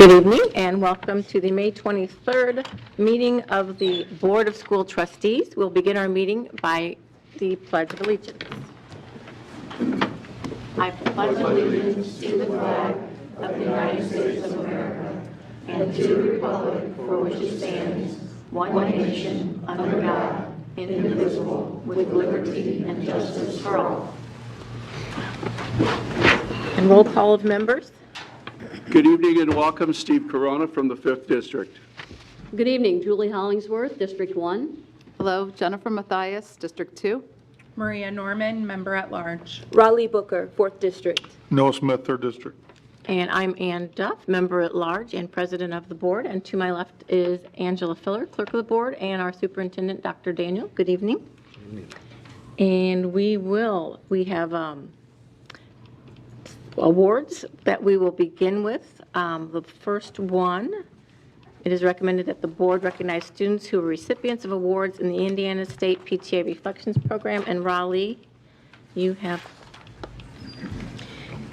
Good evening and welcome to the May 23rd meeting of the Board of School Trustees. We'll begin our meeting by the Pledge of Allegiance. I pledge allegiance to the flag of the United States of America and to the republic for which it stands, one nation, under God, indivisible, with liberty and justice for all. And roll call of members. Good evening and welcome, Steve Corona from the 5th District. Good evening, Julie Hollingsworth, District 1. Hello, Jennifer Mathias, District 2. Maria Norman, Member at Large. Raleigh Booker, 4th District. Noah Smith, 3rd District. And I'm Ann Duff, Member at Large and President of the Board. And to my left is Angela Filler, Clerk of the Board, and our Superintendent, Dr. Daniel. Good evening. And we have awards that we will begin with. The first one, it is recommended that the board recognize students who are recipients of awards in the Indiana State PTA Reflections Program. And Raleigh, you have.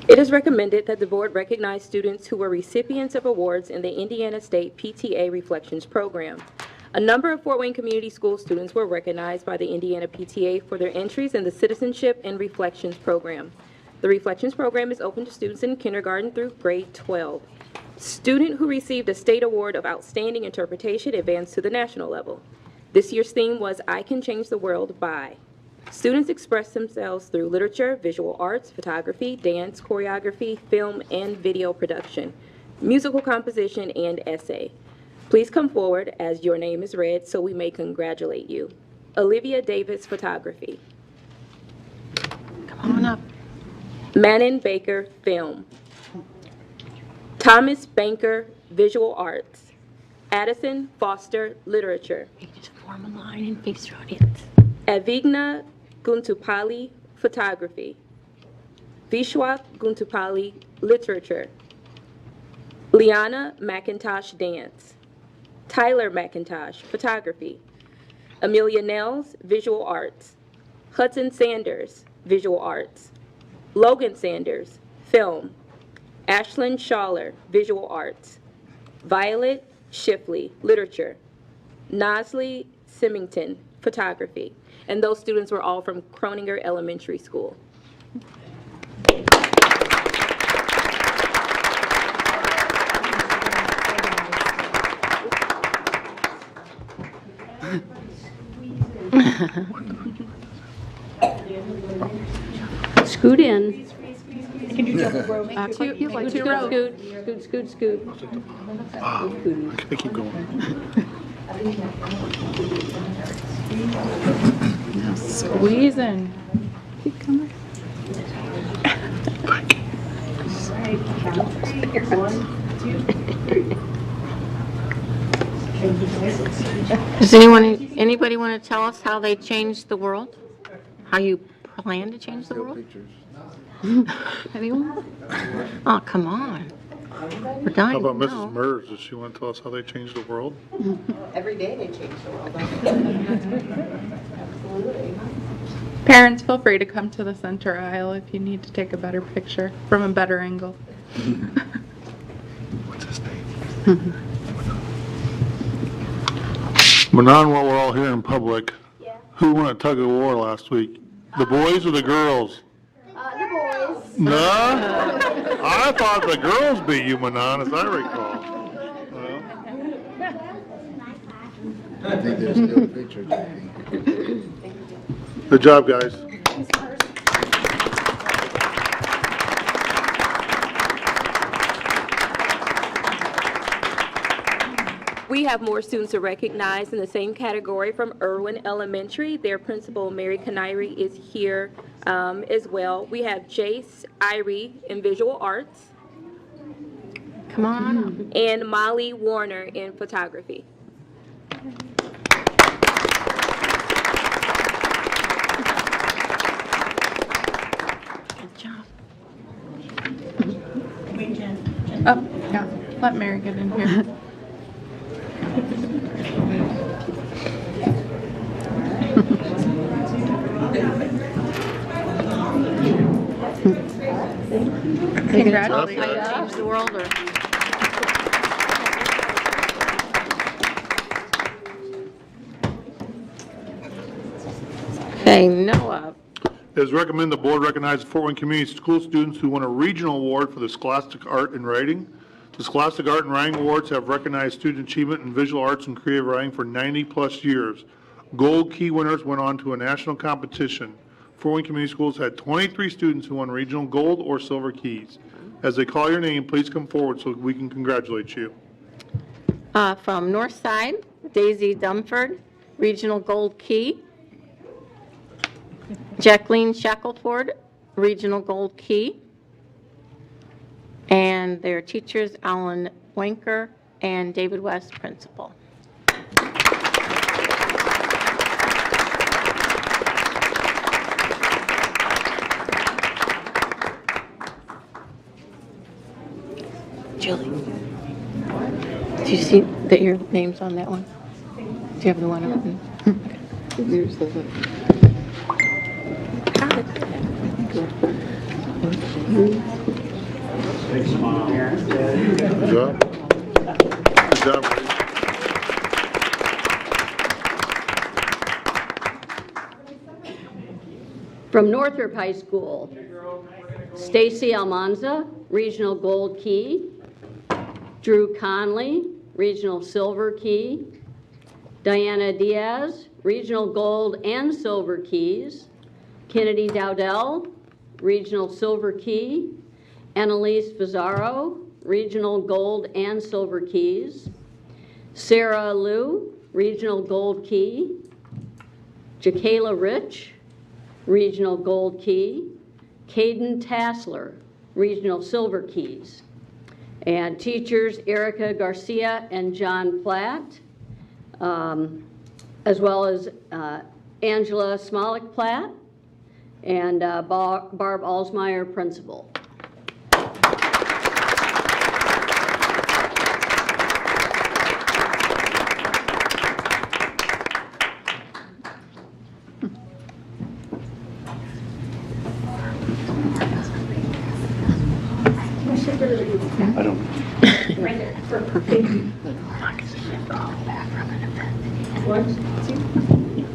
It is recommended that the board recognize students who were recipients of awards in the Indiana State PTA Reflections Program. A number of Fort Wayne Community School students were recognized by the Indiana PTA for their entries in the Citizenship and Reflections Program. The Reflections Program is open to students in kindergarten through grade 12. Student who received a state award of outstanding interpretation advanced to the national level. This year's theme was I Can Change the World by. Students expressed themselves through literature, visual arts, photography, dance, choreography, film and video production, musical composition, and essay. Please come forward as your name is read so we may congratulate you. Olivia Davis, photography. Come on up. Manon Baker, film. Thomas Banker, visual arts. Addison Foster, literature. You can just form a line and face your audience. Avigna Guntupalli, photography. Vishwak Guntupalli, literature. Liana McIntosh, dance. Tyler McIntosh, photography. Amelia Nels, visual arts. Hudson Sanders, visual arts. Logan Sanders, film. Ashlyn Schaller, visual arts. Violet Shifley, literature. Nosley Symington, photography. And those students were all from Croninger Elementary School. Scoot in. Can you jump row? Make two rows. Scoot. I keep going. Squeeze in. Keep coming. Does anybody want to tell us how they changed the world? How you plan to change the world? Anyone? Oh, come on. We're dying. How about to Mrs. know. Mers? Does she want to tell us how they changed the world? Every day they change the world. Absolutely. Parents, feel free to come to the center aisle if you need to take a better picture from a better angle. What's his name? Manon, while we're all here in public, who won a tug of war last week? The boys or the girls? The boys. No? I thought the girls beat you, Manon, as I recall. Well, I think there's still a picture, JP. good job, guys. We have more students to recognize in the same category from Irwin Elementary. Their principal, Mary Canary, is here as well. We have Jace Irie in visual arts Come on up. and Molly Warner in photography. Good job. Oh, yeah. Let Mary get in here. Congratulations. Change the world or? I know of. It is recommended the board recognize Fort Wayne Community School students who won a regional award for the Scholastic Art and Writing. The Scholastic Art and Writing Awards have recognized student achievement in visual arts and creative writing for 90-plus years. Gold Key winners went on to a national competition. Fort Wayne Community Schools had 23 students who won regional gold or silver keys. As they call your name, please come forward so we can congratulate you. From Northside, Daisy Dumford, Regional Gold Key. Jacqueline Shackelford, Regional Gold Key. And their teachers, Alan Wanker and David West, Principal. Julie, do you see that your name's on that one? Do you have the one open? Good job. Good job. From Northrop High School, Stacy Almanza, Regional Gold Key. Drew Conley, Regional Silver Key. Diana Diaz, Regional Gold and Silver Keys. Kennedy Dowdell, Regional Silver Key. Annalise Fazaro, Regional Gold and Silver Keys. Sarah Liu, Regional Gold Key. Jakayla Rich, Regional Gold Key. Caden Tassler, Regional Silver Keys. And teachers Erica Garcia and John Platt, as well as Angela Smolik Platt and Barb Alsmeyer, Principal. I don't.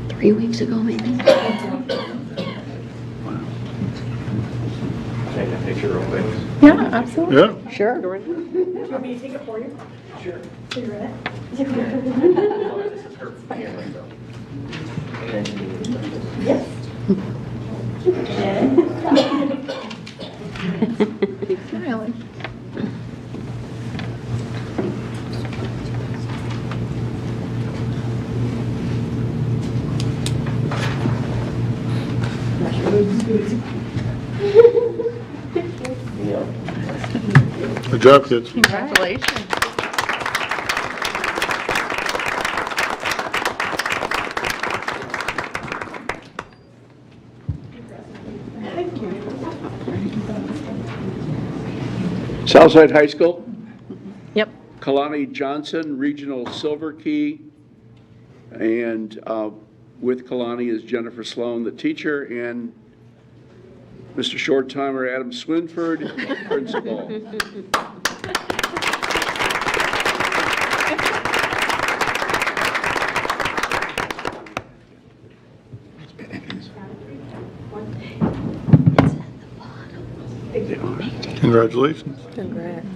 3 weeks ago, maybe? Take a picture real quick. Yeah, absolutely. Yeah. Sure. This is her family, though. Keep smiling. Good job, kids. Congratulations. Southside High School, Yep. Kalani Johnson, Regional Silver Key. And with Kalani is Jennifer Sloan, the teacher, and Mr. Short-Timer Adam Swinford, Principal. Congratulations. Congrats.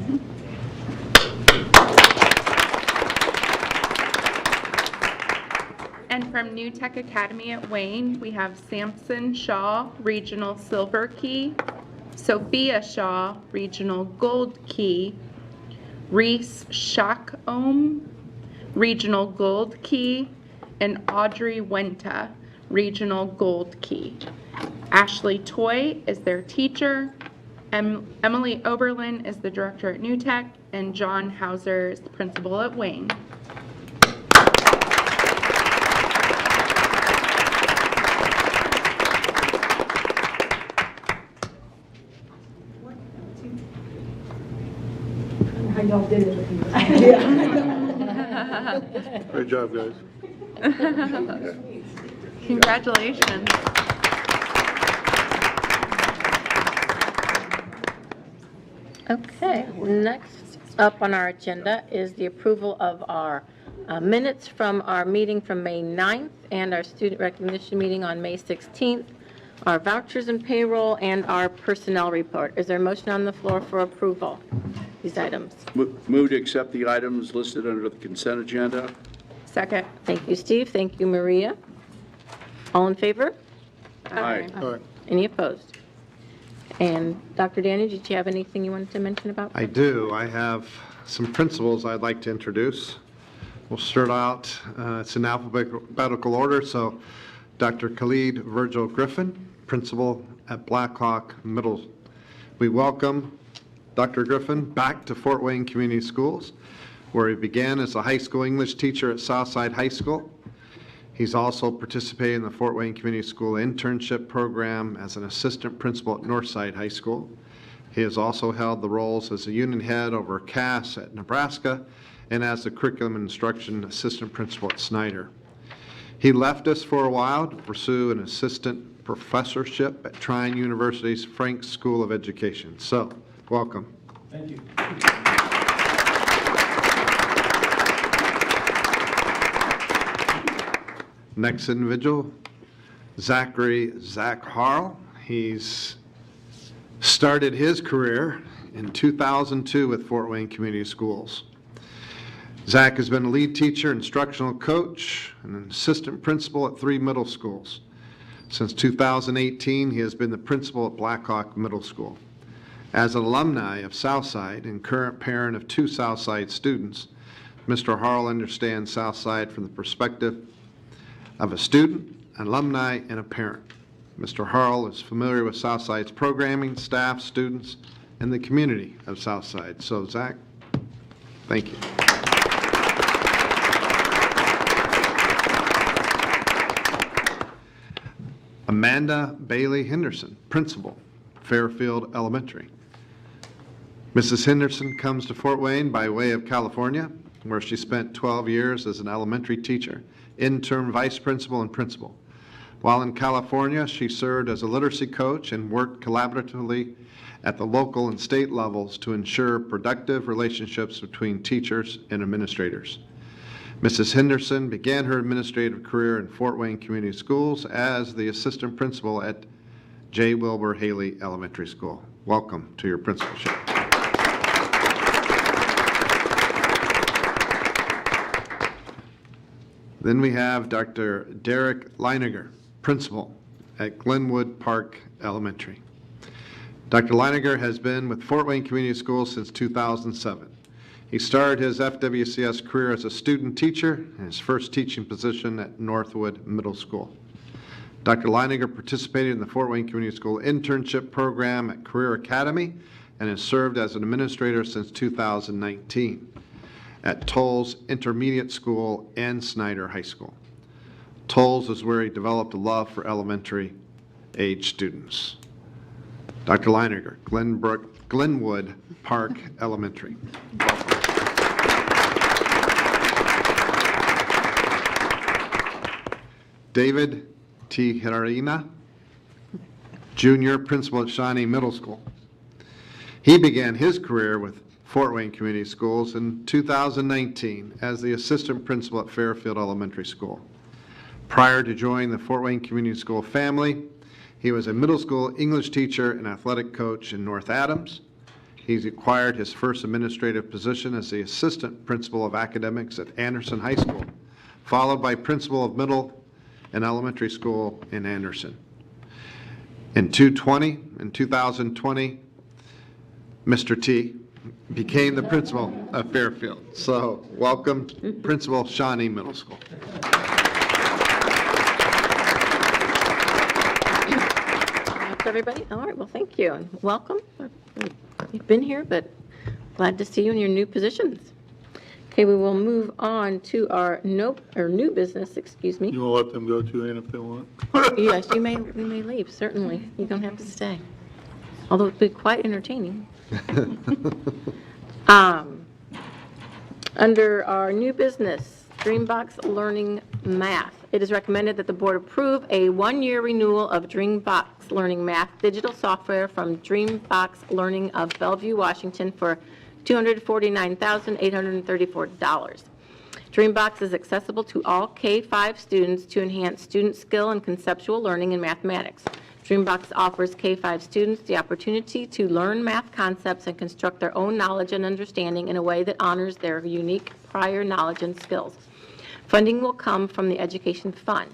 And from New Tech Academy at Wayne, we have Samson Shaw, Regional Silver Key, Sophia Shaw, Regional Gold Key, Reese Shackome, Regional Gold Key, and Audrey Wenta, Regional Gold Key. Ashley Toy is their teacher, Emily Oberlin is the director at New Tech, and John Hauser is the principal at Wayne. Y'all did it. Great job, guys. Congratulations. Okay, next up on our agenda is the approval of our minutes from our meeting from May 9th and our student recognition meeting on May 16th, our vouchers and payroll, and our personnel report. Is there a motion on the floor for approval, these items? Move to accept the items listed under the consent agenda. Second. Thank you, Steve. Thank you, Maria. All in favor? Aye. All right. Any opposed? And Dr. Daniel, did you have anything you wanted to mention about? I do. I have some principals I'd like to introduce. We'll start out, it's in alphabetical order, so Dr. Khalid Virgil Griffin, principal at Blackhawk Middle. We welcome Dr. Griffin back to Fort Wayne Community Schools, where he began as a high school English teacher at Southside High School. He's also participated in the Fort Wayne Community School internship program as an assistant principal at Northside High School. He has also held the roles as a unit head over CAS at Nebraska and as the curriculum and instruction assistant principal at Snyder. He left us for a while to pursue an assistant professorship at Trine University's Franks School of Education. So, welcome. Thank you. Next individual, Zachary Harl. He's started his career in 2002 with Fort Wayne Community Schools. Zach has been a lead teacher, instructional coach, and an assistant principal at 3 middle schools. Since 2018, he has been the principal at Blackhawk Middle School. As an alumni of Southside and current parent of 2 Southside students, Mr. Harl understands Southside from the perspective of a student, an alumni, and a parent. Mr. Harl is familiar with Southside's programming, staff, students, and the community of Southside. So, Zach, thank you. Amanda Bailey Henderson, principal, Fairfield Elementary. Mrs. Henderson comes to Fort Wayne by way of California, where she spent 12 years as an elementary teacher, interim vice principal, and principal. While in California, she served as a literacy coach and worked collaboratively at the local and state levels to ensure productive relationships between teachers and administrators. Mrs. Henderson began her administrative career in Fort Wayne Community Schools as the assistant principal at J. Wilbur Haley Elementary School. Welcome to your principalship. Then we have Dr. Derek Leiniger, principal at Glenwood Park Elementary. Dr. Leiniger has been with Fort Wayne Community Schools since 2007. He started his FWCS career as a student teacher and his first teaching position at Northwood Middle School. Dr. Leiniger participated in the Fort Wayne Community School internship program at Career Academy and has served as an administrator since 2019 at Tolles Intermediate School and Snyder High School. Tolles is where he developed a love for elementary age students. Dr. Leiniger, Glenwood Park Elementary. David T. Hirarina, Junior, principal at Shawnee Middle School. He began his career with Fort Wayne Community Schools in 2019 as the assistant principal at Fairfield Elementary School. Prior to joining the Fort Wayne Community School family, he was a middle school English teacher and athletic coach in North Adams. He's acquired his first administrative position as the assistant principal of academics at Anderson High School, followed by principal of middle and elementary school in Anderson. In 2020, Mr. T became the principal of Fairfield. So welcome, Principal Shawnee Middle School. That's everybody? All right, well, thank you, and welcome. You've been here, but glad to see you in your new positions. Okay, we will move on to our new business, excuse me. You want to let them go too, Ann, if they want? Yes, you may leave, certainly. You don't have to stay. Although it'd be quite entertaining. Under our new business, Dreambox Learning Math, it is recommended that the board approve a 1-year renewal of Dreambox Learning Math digital software from Dreambox Learning of Bellevue, Washington for $249,834. Dreambox is accessible to all K-5 students to enhance student skill and conceptual learning in mathematics. Dreambox offers K-5 students the opportunity to learn math concepts and construct their own knowledge and understanding in a way that honors their unique prior knowledge and skills. Funding will come from the Education Fund.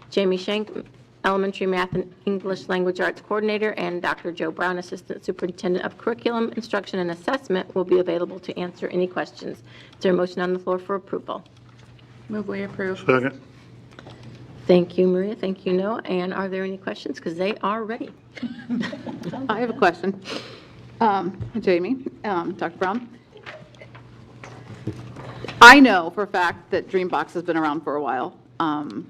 Jamie Schenk, Elementary Math and English Language Arts Coordinator, and Dr. Joe Brown, Assistant Superintendent of Curriculum, Instruction, and Assessment, will be available to answer any questions. Is there a motion on the floor for approval? Move we approve. Second. Thank you, Maria. Thank you, Noah. And are there any questions? Because they are ready. I have a question. Jamie, Dr. Brown. I know for a fact that Dreambox has been around for a while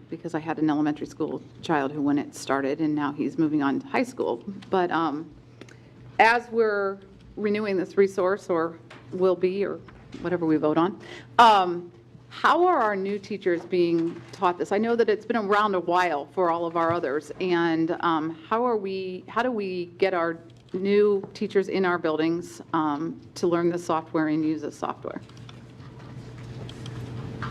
because I had an elementary school child who, when it started, and now he's moving on to high school. But as we're renewing this resource, or will be, or whatever we vote on, how are our new teachers being taught this? I know that it's been around a while for all of our others, and how do we get our new teachers in our buildings to learn the software and use this software?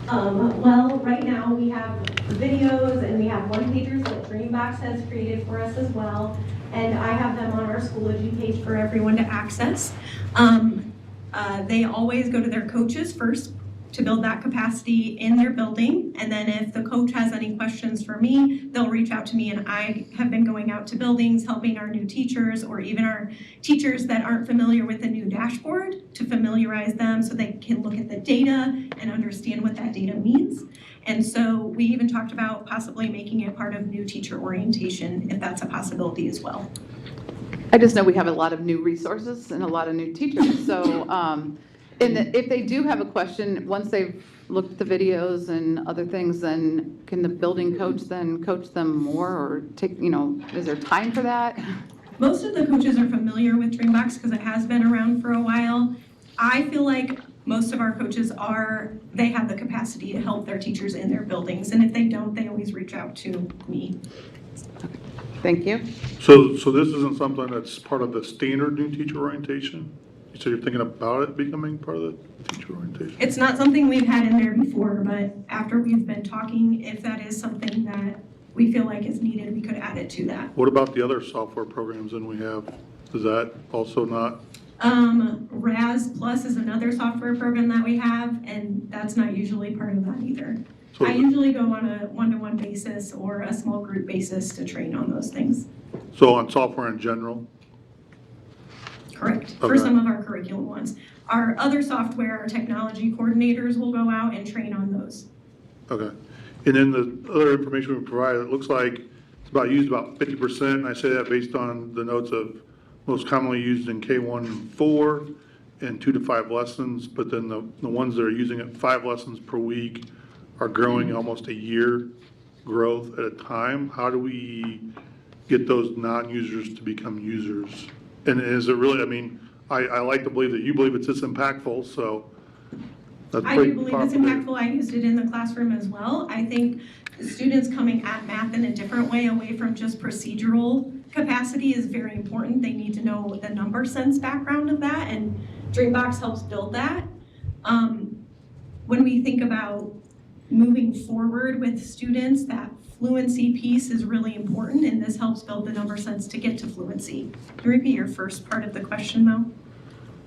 Well, right now we have videos and we have one-pagers that Dreambox has created for us as well, and I have them on our Schoology page for everyone to access. They always go to their coaches first to build that capacity in their building, and then if the coach has any questions for me, they'll reach out to me, and I have been going out to buildings helping our new teachers, or even our teachers that aren't familiar with the new dashboard, to familiarize them so they can look at the data and understand what that data means. And so we even talked about possibly making it part of new teacher orientation, if that's a possibility as well. I just know we have a lot of new resources and a lot of new teachers, so and if they do have a question, once they've looked at the videos and other things, then can the building coach then coach them more, or take, is there time for that? Most of the coaches are familiar with Dreambox because it has been around for a while. I feel like most of our coaches they have the capacity to help their teachers in their buildings, and if they don't, they always reach out to me. Thank you. So this isn't something that's part of the standard new teacher orientation? So you're thinking about it becoming part of the teacher orientation? It's not something we've had in there before, but after we've been talking, if that is something that we feel like is needed, we could add it to that. What about the other software programs that we have? Is that also not? RAS Plus is another software program that we have, and that's not usually part of that either. So I usually go on a one-to-one basis or a small group basis to train on those things. So on software in general? Correct, for Okay. some of our curriculum ones. Our other software, our technology coordinators will go out and train on those. Okay. And then the other information we provide, it looks like it's used about 50%, and I say that based on the notes of most commonly used in K1 and 4 and 2 to 5 lessons, but then the ones that are using it 5 lessons per week are growing almost a year growth at a time. How do we get those non-users to become users? And is it really, I like to believe that you believe it's this impactful, so that's I pretty do believe it's powerful. impactful. I used it in the classroom as well. I think the students coming at math in a different way, away from just procedural capacity, is very important. They need to know the number sense background of that, and Dreambox helps build that. When we think about moving forward with students, that fluency piece is really important, and this helps build the number sense to get to fluency. Can you repeat your first part of the question, though?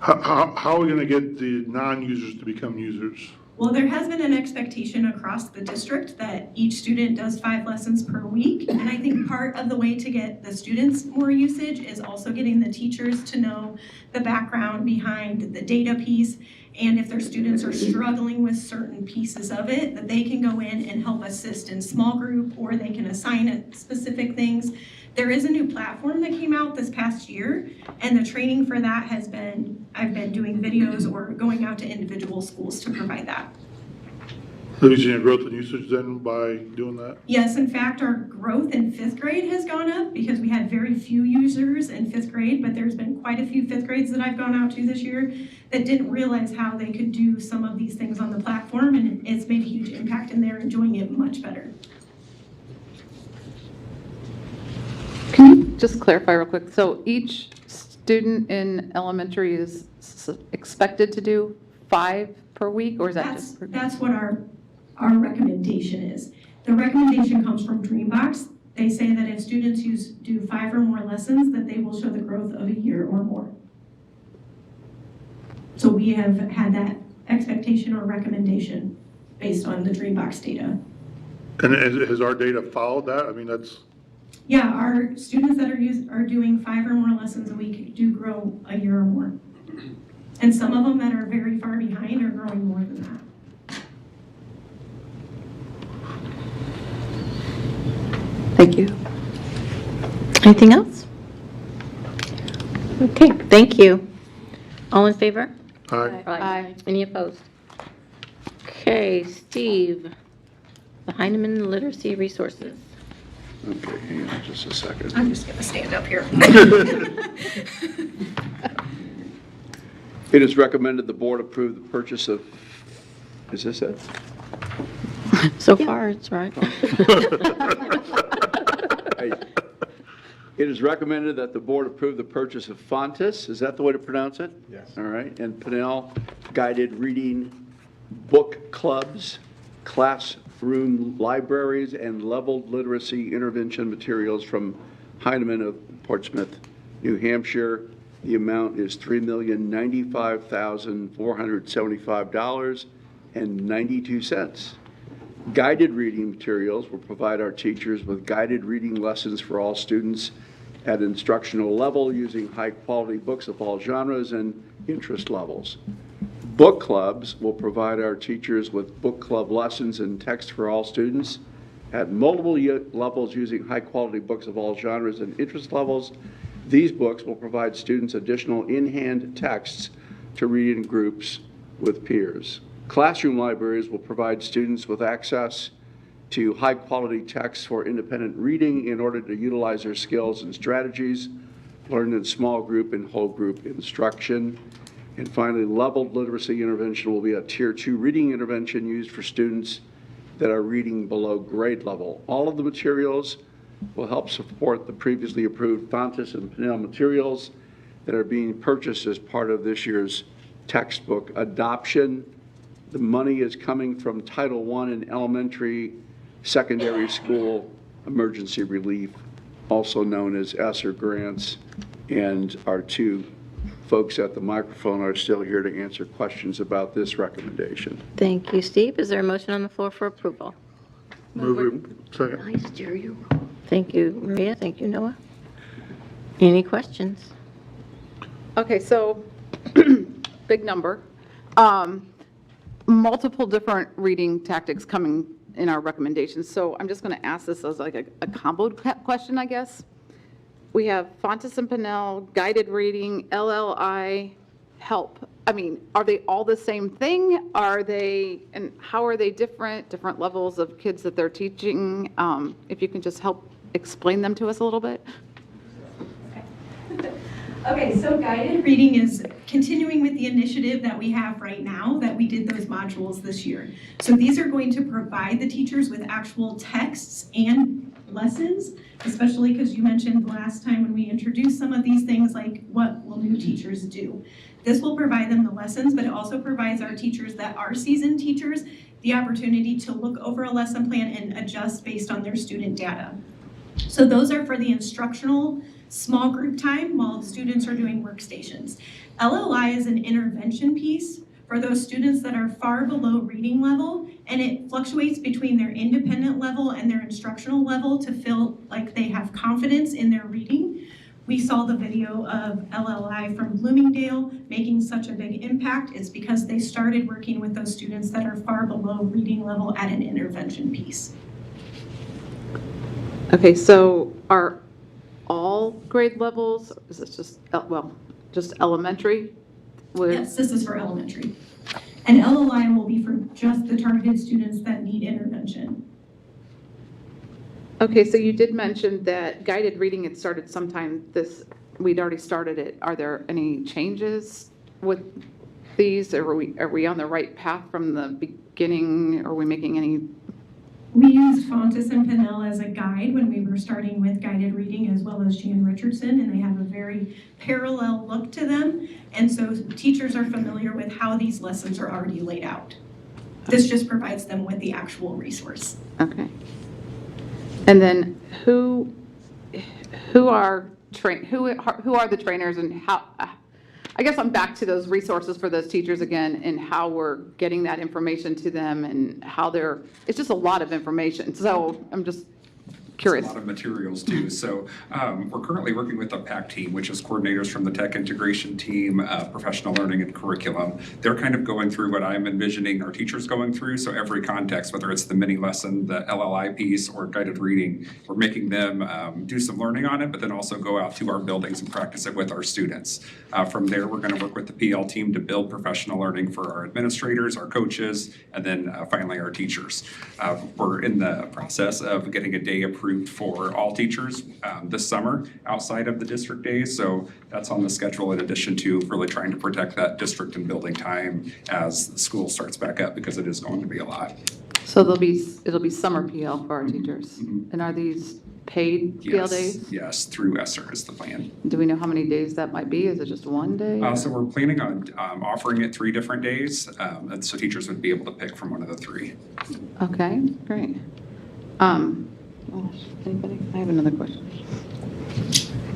How are we going to get the non-users to become users? Well, there has been an expectation across the district that each student does 5 lessons per week, and I think part of the way to get the students more usage is also getting the teachers to know the background behind the data piece, and if their students are struggling with certain pieces of it, that they can go in and help assist in small group, or they can assign it specific things. There is a new platform that came out this past year, and the training for that has been, I've been doing videos or going out to individual schools to provide that. Have you seen a growth in usage then by doing that? Yes, in fact, our growth in 5th grade has gone up because we had very few users in 5th grade, but there's been quite a few 5th grades that I've gone out to this year that didn't realize how they could do some of these things on the platform, and it's made a huge impact, and they're enjoying it much better. Can you just clarify real quick? So each student in elementary is expected to do 5 per week, or is that just? That's what our our recommendation is. The recommendation comes from Dreambox. They say that if students do 5 or more lessons, that they will show the growth of a year or more. So we have had that expectation or recommendation based on the Dreambox data. And has our data followed that? I mean, that's, Yeah, our students that are doing 5 or more lessons a week do grow a year or more. And some of them that are very far behind are growing more than that. Thank you. Anything else? Okay, thank you. All in favor? aye. Aye. Any opposed? Okay, Steve, the Heinemann Literacy Resources. Okay, hang on just a second. I'm just gonna stand up here. It is recommended the board approve the purchase of, is this it? So far, it's right. Hey. It is recommended that the board approve the purchase of Fontes, is that the way to pronounce it? Yes. All right, and Pinnell guided reading book clubs, classroom libraries, and leveled literacy intervention materials from Heinemann of Portsmouth, New Hampshire. The amount is $3,095,475.92. Guided reading materials will provide our teachers with guided reading lessons for all students at instructional level using high-quality books of all genres and interest levels. Book clubs will provide our teachers with book club lessons and text for all students at multiple levels using high-quality books of all genres and interest levels. These books will provide students additional in-hand texts to read in groups with peers. Classroom libraries will provide students with access to high-quality texts for independent reading in order to utilize their skills and strategies, learn in small group and whole group instruction. And finally, leveled literacy intervention will be a Tier 2 reading intervention used for students that are reading below grade level. All of the materials will help support the previously approved Fontes and Pinnell materials that are being purchased as part of this year's textbook adoption. The money is coming from Title I in elementary, secondary school emergency relief, also known as ESSER grants, and our two folks at the microphone are still here to answer questions about this recommendation. Thank you, Steve. Is there a motion on the floor for approval? Move it, second. I steer you. Thank you, Maria. Thank you, Noah. Any questions? Okay, so, big number. Multiple different reading tactics coming in our recommendations. So I'm just going to ask this as like a combo question, I guess. We have Fontes and Pinnell, guided reading, LLI, help. I mean, are they all the same thing? Are they, and how are they different levels of kids that they're teaching? If you can just help explain them to us a little bit. Okay, so guided reading is continuing with the initiative that we have right now, that we did those modules this year. So these are going to provide the teachers with actual texts and lessons, especially because you mentioned last time when we introduced some of these things, like what will new teachers do? This will provide them the lessons, but it also provides our teachers that are seasoned teachers the opportunity to look over a lesson plan and adjust based on their student data. So those are for the instructional small group time while students are doing workstations. LLI is an intervention piece for those students that are far below reading level, and it fluctuates between their independent level and their instructional level to feel like they have confidence in their reading. We saw the video of LLI from Bloomingdale making such a big impact. It's because they started working with those students that are far below reading level at an intervention piece. Okay, so are all grade levels, is this just, well, just elementary? Yes, this is for elementary. And LLI will be for just the targeted students that need intervention. Okay, so you did mention that guided reading had started sometime we'd already started it. Are there any changes with these? Are we on the right path from the beginning? Are we making any? We used Fontes and Pinnell as a guide when we were starting with guided reading, as well as Jan Richardson, and they have a very parallel look to them. And so teachers are familiar with how these lessons are already laid out. This just provides them with the actual resource. Okay. And then who are the trainers, and how, I guess I'm back to those resources for those teachers again, and how we're getting that information to them, and how it's just a lot of information. So I'm just curious. It's a lot of materials too. So we're currently working with a PAC team, which is coordinators from the tech integration team, professional learning and curriculum. They're kind of going through what I'm envisioning our teachers going through. So every context, whether it's the mini lesson, the LLI piece, or guided reading, we're making them do some learning on it, but then also go out to our buildings and practice it with our students. From there, we're going to work with the PL team to build professional learning for our administrators, our coaches, and then finally our teachers. We're in the process of getting a day approved for all teachers this summer outside of the district days. So that's on the schedule, in addition to really trying to protect that district and building time as the school starts back up, because it is going to be a lot. So it'll be summer PL for our teachers. And are these paid PL days? Yes, through ESSER is the plan. Do we know how many days that might be? Is it just one day? So we're planning on offering it 3 different days, and so teachers would be able to pick from one of the 3. Okay, great. Anybody? I have another question.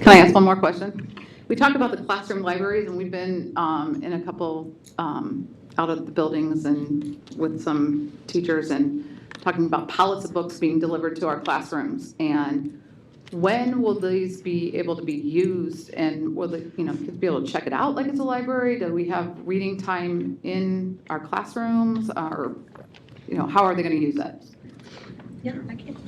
Can I ask one more question? We talked about the classroom libraries, and we've been in a couple out of the buildings and with some teachers, and talking about pallets of books being delivered to our classrooms. And when will these be able to be used, and will the kids be able to check it out like it's a library? Do we have reading time in our classrooms, or how are they going to use that? Yeah, I can.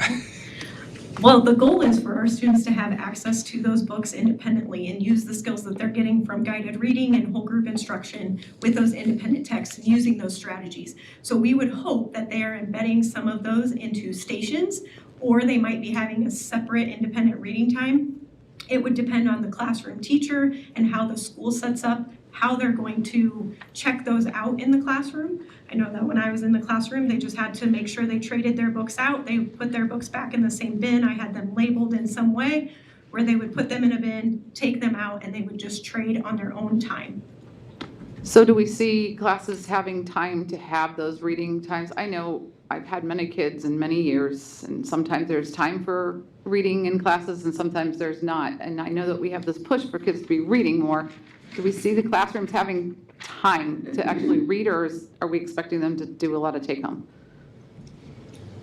Well, the goal is for our students to have access to those books independently and use the skills that they're getting from guided reading and whole group instruction with those independent texts and using those strategies. So we would hope that they are embedding some of those into stations, or they might be having a separate independent reading time. It would depend on the classroom teacher and how the school sets up, how they're going to check those out in the classroom. I know that when I was in the classroom, they just had to make sure they traded their books out. They put their books back in the same bin. I had them labeled in some way where they would put them in a bin, take them out, and they would just trade on their own time. So do we see classes having time to have those reading times? I know I've had many kids in many years, and sometimes there's time for reading in classes and sometimes there's not. And I know that we have this push for kids to be reading more. Do we see the classrooms having time to actually read, or are we expecting them to do a lot of take-home?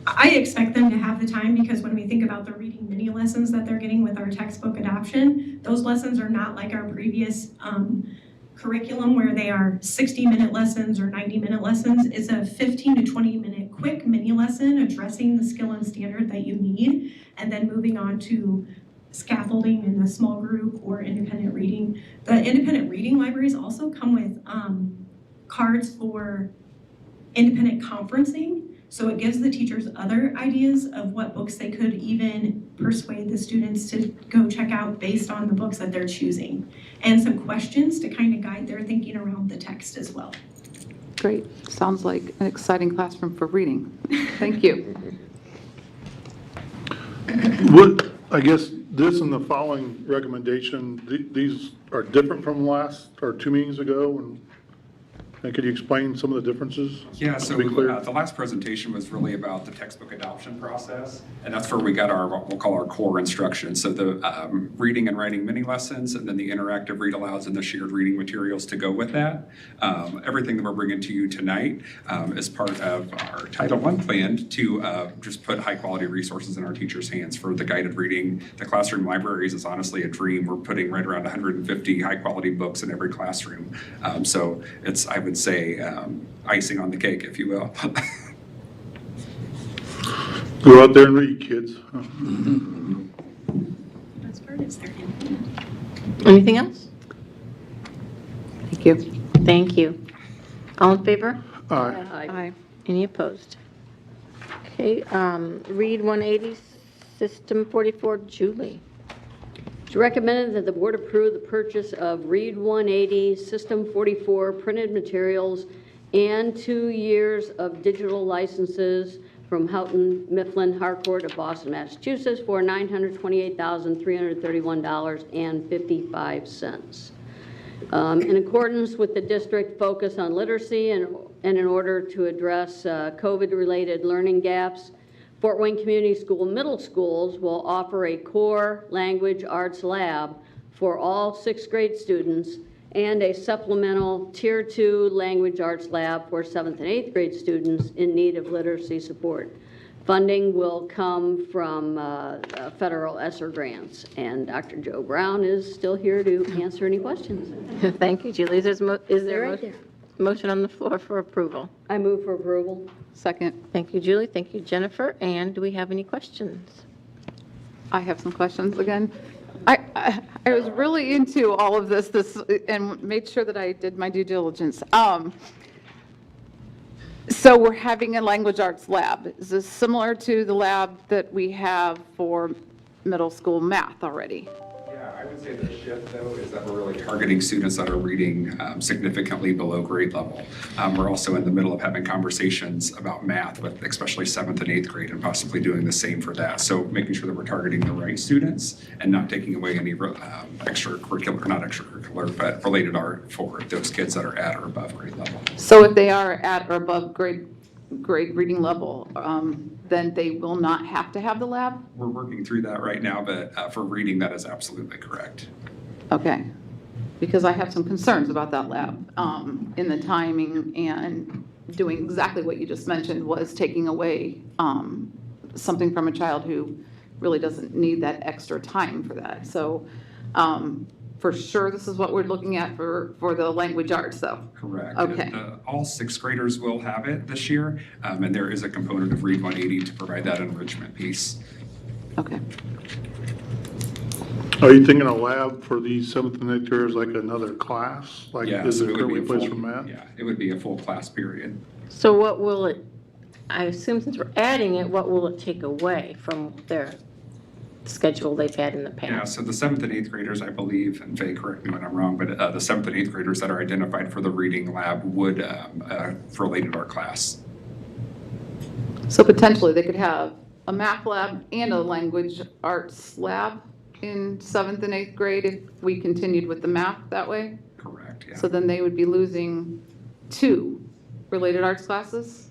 I expect them to have the time, because when we think about the reading mini lessons that they're getting with our textbook adoption, those lessons are not like our previous curriculum where they are 60-minute lessons or 90-minute lessons. It's a 15 to 20-minute quick mini lesson addressing the skill and standard that you need, and then moving on to scaffolding in a small group or independent reading. The independent reading libraries also come with cards for independent conferencing. So it gives the teachers other ideas of what books they could even persuade the students to go check out based on the books that they're choosing. And some questions to kind of guide their thinking around the text as well. Great. Sounds like an exciting classroom for reading. Thank you. I guess this and the following recommendation, these are different from last, or 2 meetings ago, and could you explain some of the differences? Yeah, so the last presentation was really about the textbook adoption process, and that's where we got our, what we'll call our core instruction. So the reading and writing mini lessons, and then the interactive read alouds and the shared reading materials to go with that. Everything that we're bringing to you tonight is part of our Title I plan to just put high quality resources in our teachers' hands for the guided reading. The classroom libraries is honestly a dream. We're putting right around 150 high quality books in every classroom. So it's, I would say, icing on the cake, if you will. Go out there and read, kids. Best part is their input. Anything else? Thank you. Thank you. All in favor? Aye. Aye. Any opposed? Okay, Read 180, System 44, Julie. It's recommended that the board approve the purchase of Read 180 System 44 printed materials and 2 years of digital licenses from Houghton Mifflin Harcourt of Boston, Massachusetts for $928,331.55. In accordance with the district focus on literacy and in order to address COVID-related learning gaps, Fort Wayne Community School middle schools will offer a core language arts lab for all 6th grade students and a supplemental Tier 2 language arts lab for 7th and 8th grade students in need of literacy support. Funding will come from federal ESSER grants, and Dr. Joe Brown is still here to answer any questions. Thank you, Julie. Is there a motion on the floor for approval? I move for approval. Second. Thank you, Julie. Thank you, Jennifer. And do we have any questions? I have some questions again. I was really into all of this and made sure that I did my due diligence. So we're having a language arts lab. Is this similar to the lab that we have for middle school math already? Yeah, I would say the shift, though, is that we're really targeting students that are reading significantly below grade level. We're also in the middle of having conversations about math with especially 7th and 8th grade and possibly doing the same for that. So making sure that we're targeting the right students and not taking away any extracurricular, not extracurricular, but related art for those kids that are at or above grade level. So if they are at or above grade reading level, then they will not have to have the lab? We're working through that right now, but for reading, that is absolutely correct. Okay, because I have some concerns about that lab in the timing and doing exactly what you just mentioned was taking away something from a child who really doesn't need that extra time for that. So for sure, this is what we're looking at for the language arts, though. Correct. Okay. All 6th graders will have it this year, and there is a component of Read 180 to provide that enrichment piece. Okay. Are you thinking a lab for these 7th and 8th graders, like another class? Like, Yeah, is so it it would be currently a placed full, for math? yeah, it would be a full class period. So what will it, I assume since we're adding it, what will it take away from their schedule they've had in the past? Yeah, so the 7th and 8th graders, I believe, and Faye, correct me when I'm wrong, but the 7th and 8th graders that are identified for the reading lab would relate to our class. So potentially, they could have a math lab and a language arts lab in 7th and 8th grade if we continued with the math that way? Correct, yeah. So then they would be losing 2 related arts classes?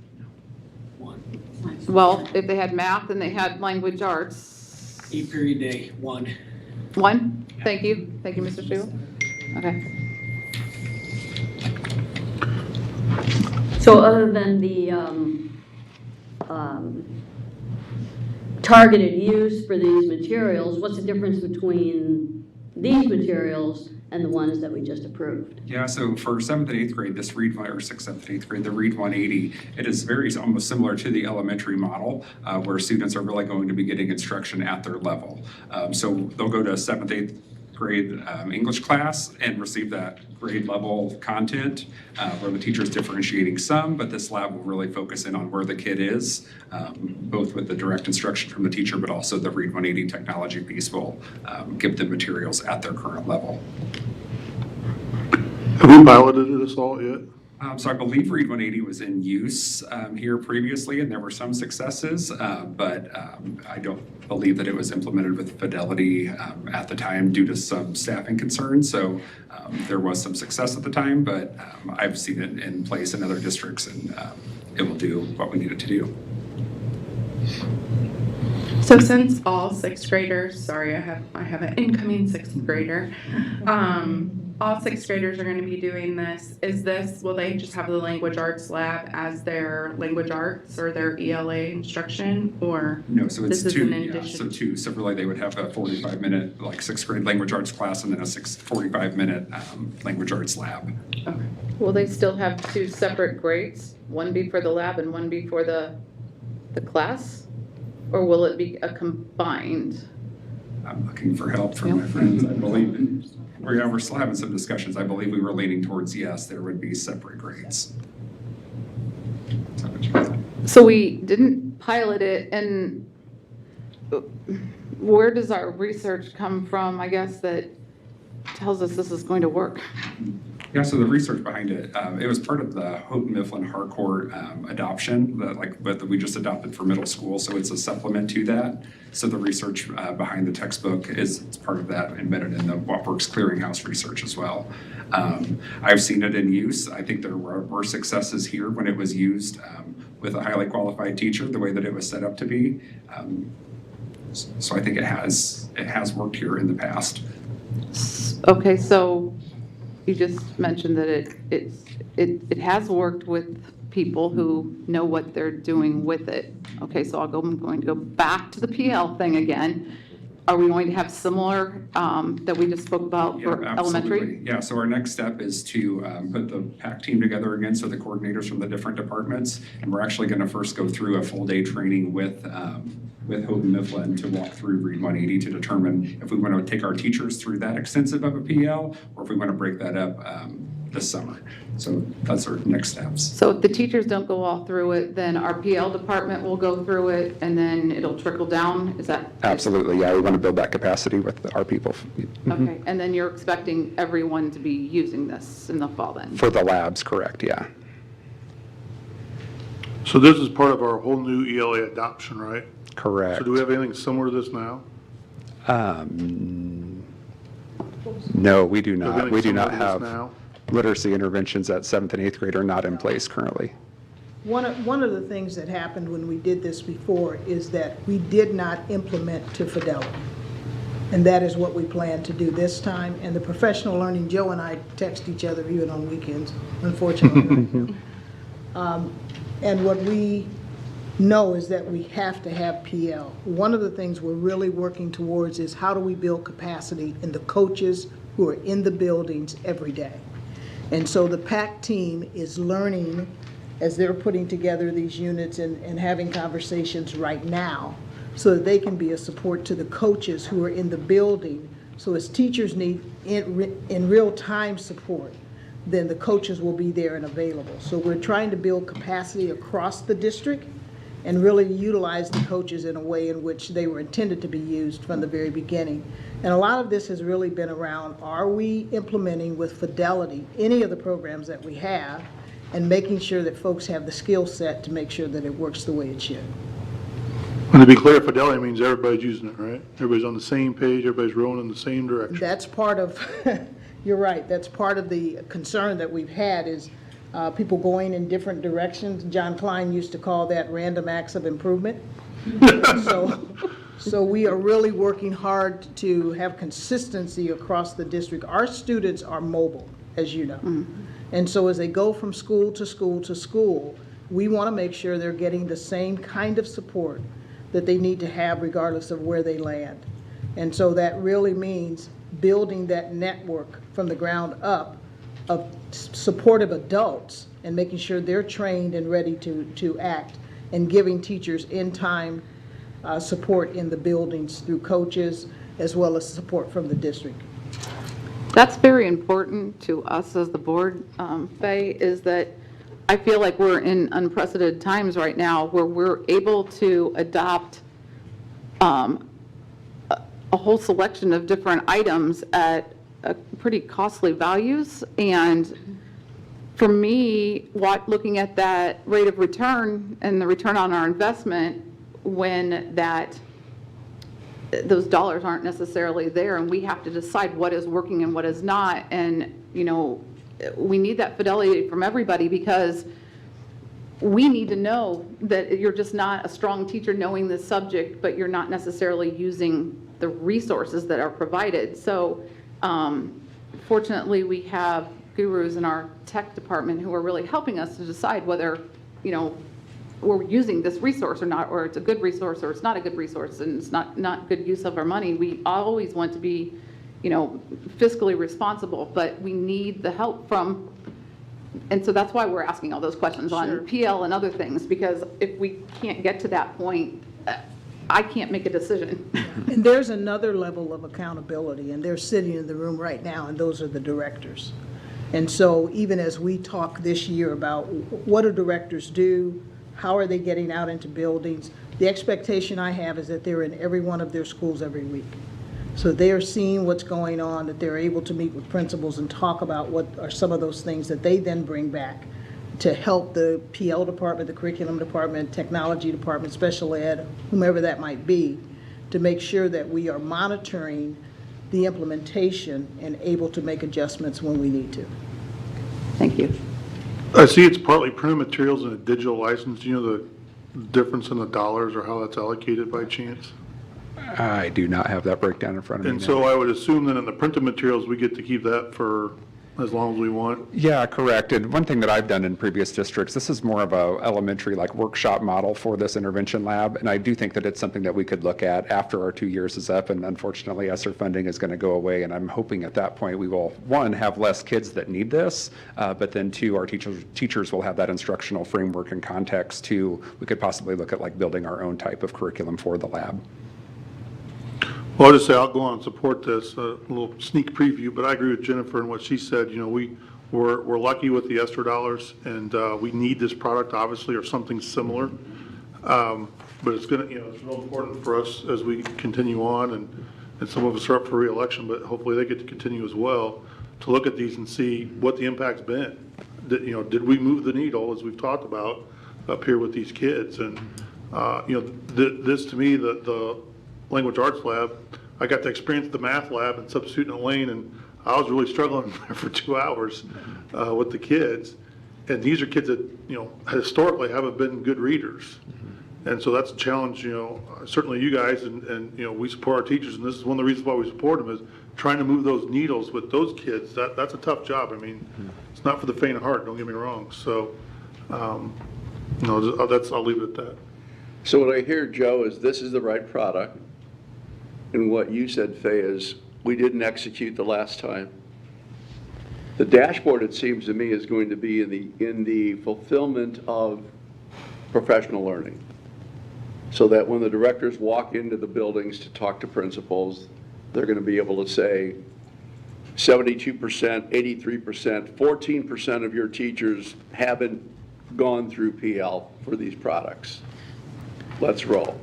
Well, if they had math and they had language arts. 8-period day, 1. 1? Thank you. Thank you, Mr. Shu. Okay. So other than the targeted use for these materials, what's the difference between these materials and the ones that we just approved? Yeah, so for 7th and 8th grade, this Read, or 6th, 7th, 8th grade, the Read 180, it is very almost similar to the elementary model where students are really going to be getting instruction at their level. So they'll go to 7th, 8th grade English class and receive that grade level content where the teacher is differentiating some, but this lab will really focus in on where the kid is, both with the direct instruction from the teacher, but also the Read 180 technology piece will give them materials at their current level. Have we piloted this all yet? So I believe Read 180 was in use here previously, and there were some successes, but I don't believe that it was implemented with fidelity at the time due to some staffing concerns. So there was some success at the time, but I've seen it in place in other districts, and it will do what we need it to do. So since all 6th graders, sorry, I have an incoming 6th grader. All 6th graders are going to be doing this. Will they just have the language arts lab as their language arts or their ELA instruction, or? No, so it's this is 2, in yeah, addition? so 2. So really they would have a 45-minute, like 6th grade language arts class and then a 45-minute language arts lab. Okay. Will they still have 2 separate grades? One be for the lab and one be for the class? Or will it be a combined? I'm looking for help from my friends, I believe. We're still having some discussions. I believe we were leaning towards yes, there would be separate grades. So we didn't pilot it, and where does our research come from, I guess, that tells us this is going to work? Yeah, so the research behind it, it was part of the Houghton Mifflin Harcourt adoption that we just adopted for middle school. So it's a supplement to that. So the research behind the textbook is part of that embedded in the What Works Clearinghouse research as well. I've seen it in use. I think there were successes here when it was used with a highly qualified teacher, the way that it was set up to be. So I think it has worked here in the past. Okay, so you just mentioned that it has worked with people who know what they're doing with it. Okay, so I'm going to go back to the PL thing again. Are we going to have similar that we just spoke about for elementary? Absolutely. Yeah, so our next step is to put the PAC team together again, so the coordinators from the different departments, and we're actually going to first go through a full day training with Houghton Mifflin to walk through Read 180 to determine if we want to take our teachers through that extensive of a PL, or if we want to break that up this summer. So that's our next steps. So if the teachers don't go all through it, then our PL department will go through it and then it'll trickle down? Is that? Absolutely, yeah, we want to build that capacity with our people. Okay, and then you're expecting everyone to be using this in the fall then? For the labs, correct, yeah. So this is part of our whole new ELA adoption, right? Correct. So do we have anything similar to this now? No, we do Do we have not. anything We do similar not to this have now? literacy interventions at 7th and 8th grade are not in place currently. One of the things that happened when we did this before is that we did not implement to fidelity. And that is what we plan to do this time. And the professional learning, Joe and I text each other even on weekends, unfortunately. And what we know is that we have to have PL. One of the things we're really working towards is how do we build capacity in the coaches who are in the buildings every day. And so the PAC team is learning as they're putting together these units and having conversations right now so that they can be a support to the coaches who are in the building. So as teachers need in real time support, then the coaches will be there and available. So we're trying to build capacity across the district and really utilize the coaches in a way in which they were intended to be used from the very beginning. And a lot of this has really been around, are we implementing with fidelity any of the programs that we have and making sure that folks have the skill set to make sure that it works the way it should. And to be clear, fidelity means everybody's using it, right? Everybody's on the same page, everybody's rowing in the same direction. That's part of, you're right, that's part of the concern that we've had is people going in different directions. John Klein used to call that random acts of improvement. So we are really working hard to have consistency across the district. Our students are mobile, as you know. And so as they go from school to school to school, we want to make sure they're getting the same kind of support that they need to have regardless of where they land. And so that really means building that network from the ground up of supportive adults and making sure they're trained and ready to act, and giving teachers in-time support in the buildings through coaches as well as support from the district. That's very important to us as the board, Faye, is that I feel like we're in unprecedented times right now where we're able to adopt a whole selection of different items at pretty costly values. And for me, looking at that rate of return and the return on our investment, when those dollars aren't necessarily there and we have to decide what is working and what is not. And, you know, we need that fidelity from everybody because we need to know that you're just not a strong teacher knowing this subject, but you're not necessarily using the resources that are provided. So fortunately, we have gurus in our tech department who are really helping us to decide whether, you know, we're using this resource or not, or it's a good resource or it's not a good resource and it's not good use of our money. We always want to be, you know, fiscally responsible, but we need the help from, and so that's why we're asking all those questions on PL and other things, because if we can't get to that point, I can't make a decision. And there's another level of accountability, and they're sitting in the room right now, and those are the directors. And so even as we talk this year about what do directors do, how are they getting out into buildings, the expectation I have is that they're in every one of their schools every week. So they are seeing what's going on, that they're able to meet with principals and talk about what are some of those things that they then bring back to help the PL department, the curriculum department, technology department, special ed, whomever that might be, to make sure that we are monitoring the implementation and able to make adjustments when we need to. Thank you. I see it's partly printed materials and a digital license. Do you know the difference in the dollars or how that's allocated by chance? I do not have that breakdown in front of me. And now. so I would assume that in the printed materials, we get to keep that for as long as we want? Yeah, correct. And one thing that I've done in previous districts, this is more of a elementary like workshop model for this intervention lab. And I do think that it's something that we could look at after our 2 years is up. And unfortunately, ESSER funding is going to go away. And I'm hoping at that point we will, one, have less kids that need this, but then two, our teachers will have that instructional framework and context to, we could possibly look at like building our own type of curriculum for the lab. Well, I'll just say I'll go on and support this, a little sneak preview, but I agree with Jennifer and what she said. You know, we're lucky with the ESSER dollars, and we need this product, obviously, or something similar. But it's going to, it's real important for us as we continue on, and some of us are up for re-election, but hopefully they get to continue as well, to look at these and see what the impact's been. Did we move the needle, as we've talked about, up here with these kids? And, this to me, the language arts lab, I got to experience the math lab and substituting a lane, and I was really struggling there for 2 hours with the kids. And these are kids that, historically haven't been good readers. And so that's a challenge, certainly you guys, and we support our teachers, and this is one of the reasons why we support them, is trying to move those needles with those kids. That's a tough job. I mean, it's not for the faint of heart, don't get me wrong. So, I'll leave it at that. So what I hear, Joe, is this is the right product. And what you said, Faye, is we didn't execute the last time. The dashboard, it seems to me, is going to be in the fulfillment of professional learning. So that when the directors walk into the buildings to talk to principals, they're going to be able to say 72%, 83%, 14% of your teachers haven't gone through PL for these products. Let's roll.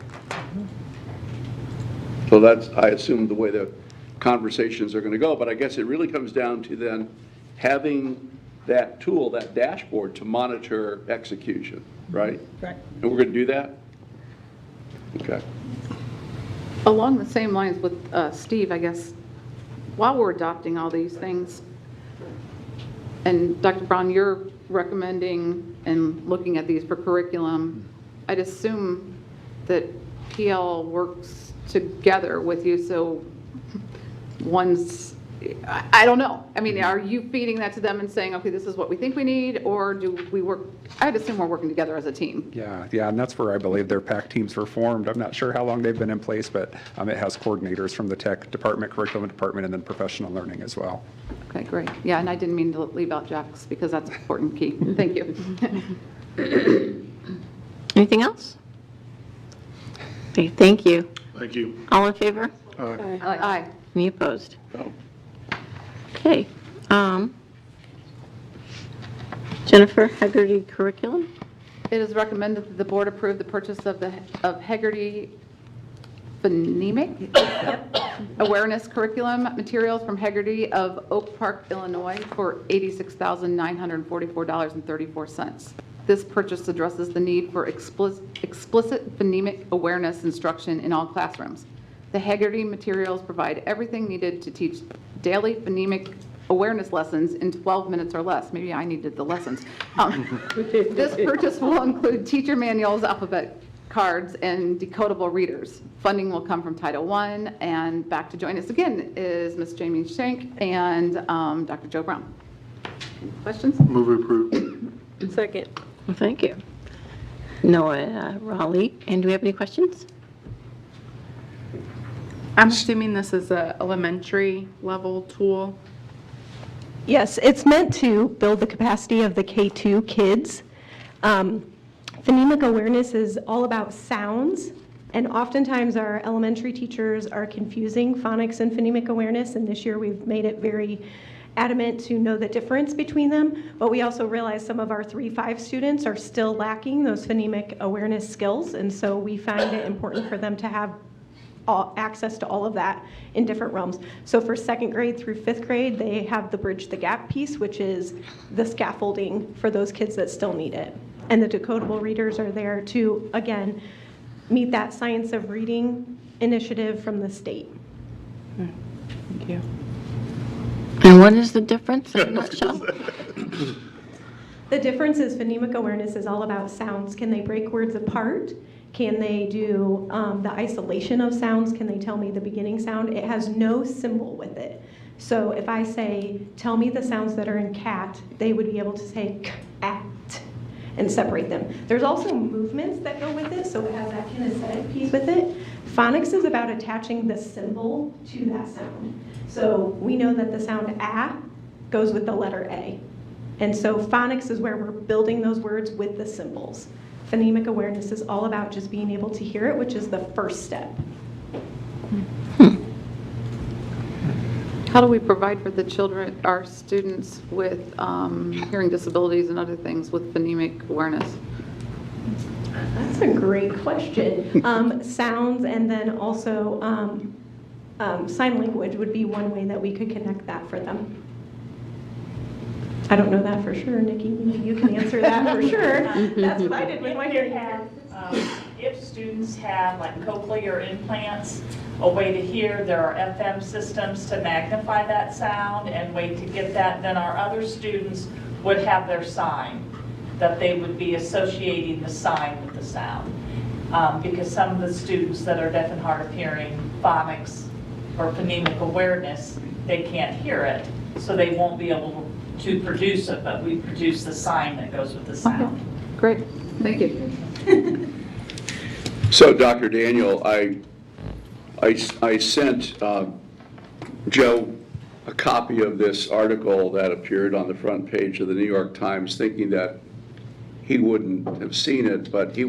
So that's, I assume, the way the conversations are going to go. But I guess it really comes down to then having that tool, that dashboard, to monitor execution, right? Right. And we're going to do that? Okay. Along the same lines with Steve, I guess, while we're adopting all these things, and Dr. Brown, you're recommending and looking at these for curriculum, I'd assume that PL works together with you, so one's, I don't know. I mean, are you feeding that to them and saying, okay, this is what we think we need, or do we work, I'd assume we're working together as a team. Yeah, and that's where I believe their PAC teams were formed. I'm not sure how long they've been in place, but it has coordinators from the tech department, curriculum department, and then professional learning as well. Okay, great. Yeah, and I didn't mean to leave out Jax because that's an important key. Thank you. Anything else? Okay, thank you. Thank you. All in favor? Aye. Any opposed? No. Okay. Jennifer, Haggerty curriculum? It is recommended that the board approve the purchase of Haggerty phonemic awareness curriculum materials from Haggerty of Oak Park, Illinois for $86,944.34. This purchase addresses the need for explicit phonemic awareness instruction in all classrooms. The Haggerty materials provide everything needed to teach daily phonemic awareness lessons in 12 minutes or less. Maybe I needed the lessons. This purchase will include teacher manuals, alphabet cards, and decodable readers. Funding will come from Title I, and back to join us again is Ms. Jamie Shank and Dr. Joe Brown. Any questions? Move approved. Second. Well, thank you. Noah, Raleigh, and do we have any questions? I'm assuming this is a elementary level tool. Yes, it's meant to build the capacity of the K-2 kids. Phonemic awareness is all about sounds, and oftentimes our elementary teachers are confusing phonics and phonemic awareness, and this year we've made it very adamant to know the difference between them, but we also realize some of our 3-5 students are still lacking those phonemic awareness skills, and so we find it important for them to have access to all of that in different realms. So for 2nd grade through 5th grade, they have the Bridge the Gap piece, which is the scaffolding for those kids that still need it. And the decodable readers are there to, again, meet that Science of Reading initiative from the state. Thank you. And what is the difference in a nutshell? The difference is phonemic awareness is all about sounds. Can they break words apart? Can they do the isolation of sounds? Can they tell me the beginning sound? It has no symbol with it. So if I say, tell me the sounds that are in cat, they would be able to say k, at, and separate them. There's also movements that go with it, so it has that kinesthetic piece with it. Phonics is about attaching the symbol to that sound. So we know that the sound a goes with the letter A. And so phonics is where we're building those words with the symbols. Phonemic awareness is all about just being able to hear it, which is the first step. How do we provide for the children, our students with hearing disabilities and other things with phonemic awareness? That's a great question. Sounds and then also sign language would be one way that we could connect that for them. I don't know that for sure, Nikki. Maybe you can answer that for sure. That's what I did with my hearing aids. If students have like cochlear implants, a way to hear, there are FM systems to magnify that sound and way to get that, then our other students would have their sign, that they would be associating the sign with the sound. Because some of the students that are deaf and hard of hearing, phonics or phonemic awareness, they can't hear it, so they won't be able to produce it, but we produce the sign that goes with the sound. Okay. Great, thank you. So, Dr. Daniel, I sent Joe a copy of this article that appeared on the front page of the New York Times, thinking that he wouldn't have seen it, but he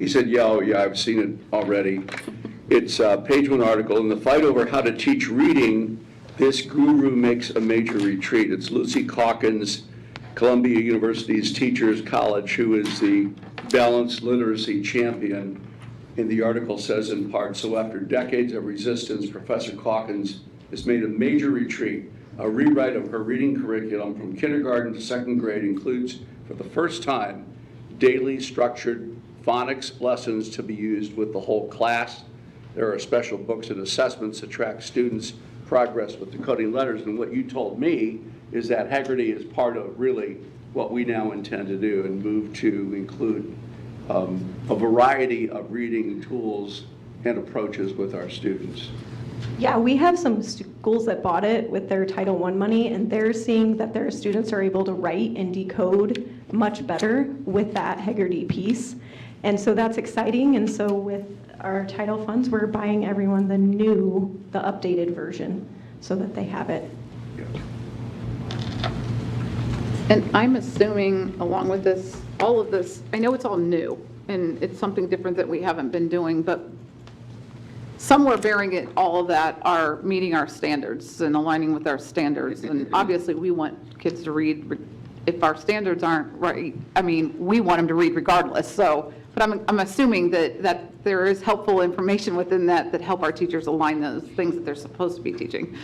said, yeah, oh, yeah, I've seen it already. It's a page 1 article, in the fight over how to teach reading, this guru makes a major retreat. It's Lucy Calkins, Columbia University's Teachers College, who is the balanced literacy champion. And the article says in part, so after decades of resistance, Professor Calkins has made a major retreat. A rewrite of her reading curriculum from kindergarten to 2nd grade includes, for the first time, daily structured phonics lessons to be used with the whole class. There are special books and assessments to track students' progress with decoding letters. And what you told me is that Haggerty is part of really what we now intend to do and move to include a variety of reading tools and approaches with our students. Yeah, we have some schools that bought it with their Title I money, and they're seeing that their students are able to write and decode much better with that Haggerty piece. And so that's exciting. And so with our title funds, we're buying everyone the updated version so that they have it. And I'm assuming, along with this, all of this, I know it's all new, and it's something different that we haven't been doing, but somewhere bearing it, all of that are meeting our standards and aligning with our standards. And obviously, we want kids to read. If our standards aren't right, I mean, we want them to read regardless. So, but I'm assuming that there is helpful information within that help our teachers align those things that they're supposed to be teaching.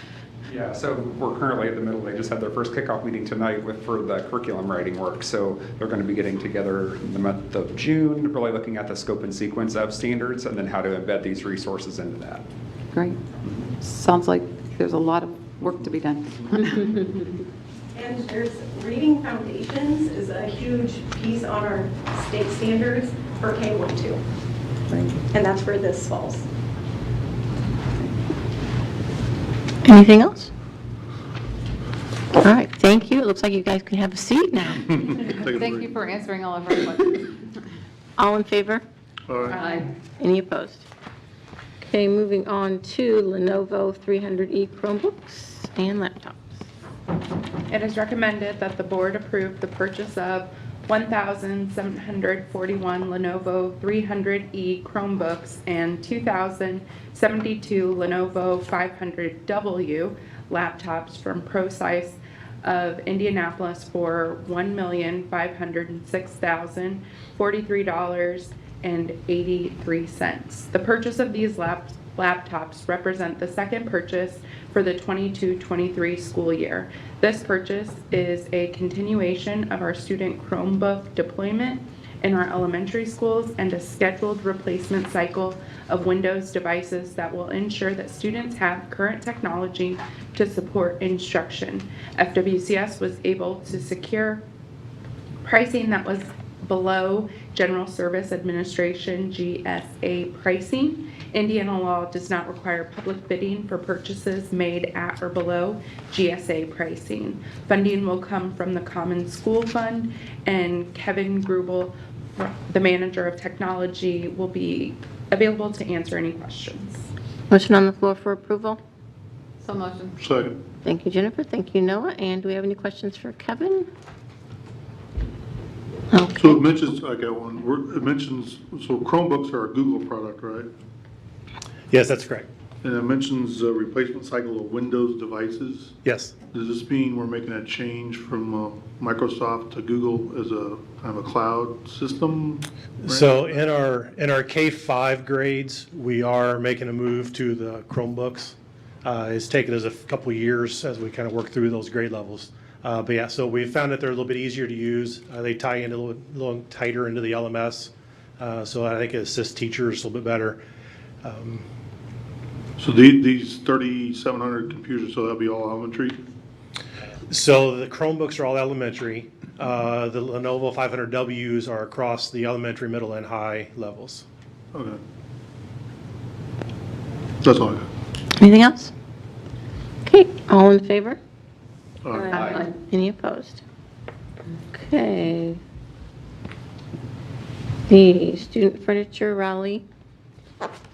Yeah, so we're currently at the middle. They just had their first kickoff meeting tonight for the curriculum writing work. So they're going to be getting together in the month of June, really looking at the scope and sequence of standards and then how to embed these resources into that. Great. Sounds like there's a lot of work to be done. And there's reading foundations is a huge piece on our state standards for K-1-2. Right. And that's where this falls. Anything else? All right, thank you. It looks like you guys can have a seat now. Thank you for answering all of our questions. All in favor? Aye. Any opposed? Okay, moving on to Lenovo 300E Chromebooks and laptops. It is recommended that the board approve the purchase of 1,741 Lenovo 300E Chromebooks and 2,072 Lenovo 500W laptops from ProSice of Indianapolis for $1,506,043.83. The purchase of these laptops represent the second purchase for the 22-23 school year. This purchase is a continuation of our student Chromebook deployment in our elementary schools and a scheduled replacement cycle of Windows devices that will ensure that students have current technology to support instruction. FWCS was able to secure pricing that was below General Service Administration GSA pricing. Indiana law does not require public bidding for purchases made at or below GSA pricing. Funding will come from the Common School Fund, and Kevin Grubel, the manager of technology, will be available to answer any questions. Motion on the floor for approval? So motion. Second. Thank you, Jennifer. Thank you, Noah. And do we have any questions for Kevin? Okay. So it mentions, I got one, it mentions, so Chromebooks are a Google product, right? Yes, that's correct. And it mentions a replacement cycle of Windows devices. Yes. Does this mean we're making a change from Microsoft to Google as a kind of a cloud system? So in our K-5 grades, we are making a move to the Chromebooks. It's taken us a couple of years as we kind of work through those grade levels. But yeah, so we found that they're a little bit easier to use. They tie in a little tighter into the LMS. So I think it assists teachers a little bit better. So these 3,700 computers, so that'll be all elementary? So the Chromebooks are all elementary. The Lenovo 500Ws are across the elementary, middle, and high levels. Okay. That's all I got. Anything else? Okay, all in favor? Aye. Any opposed? Okay. The student furniture rally.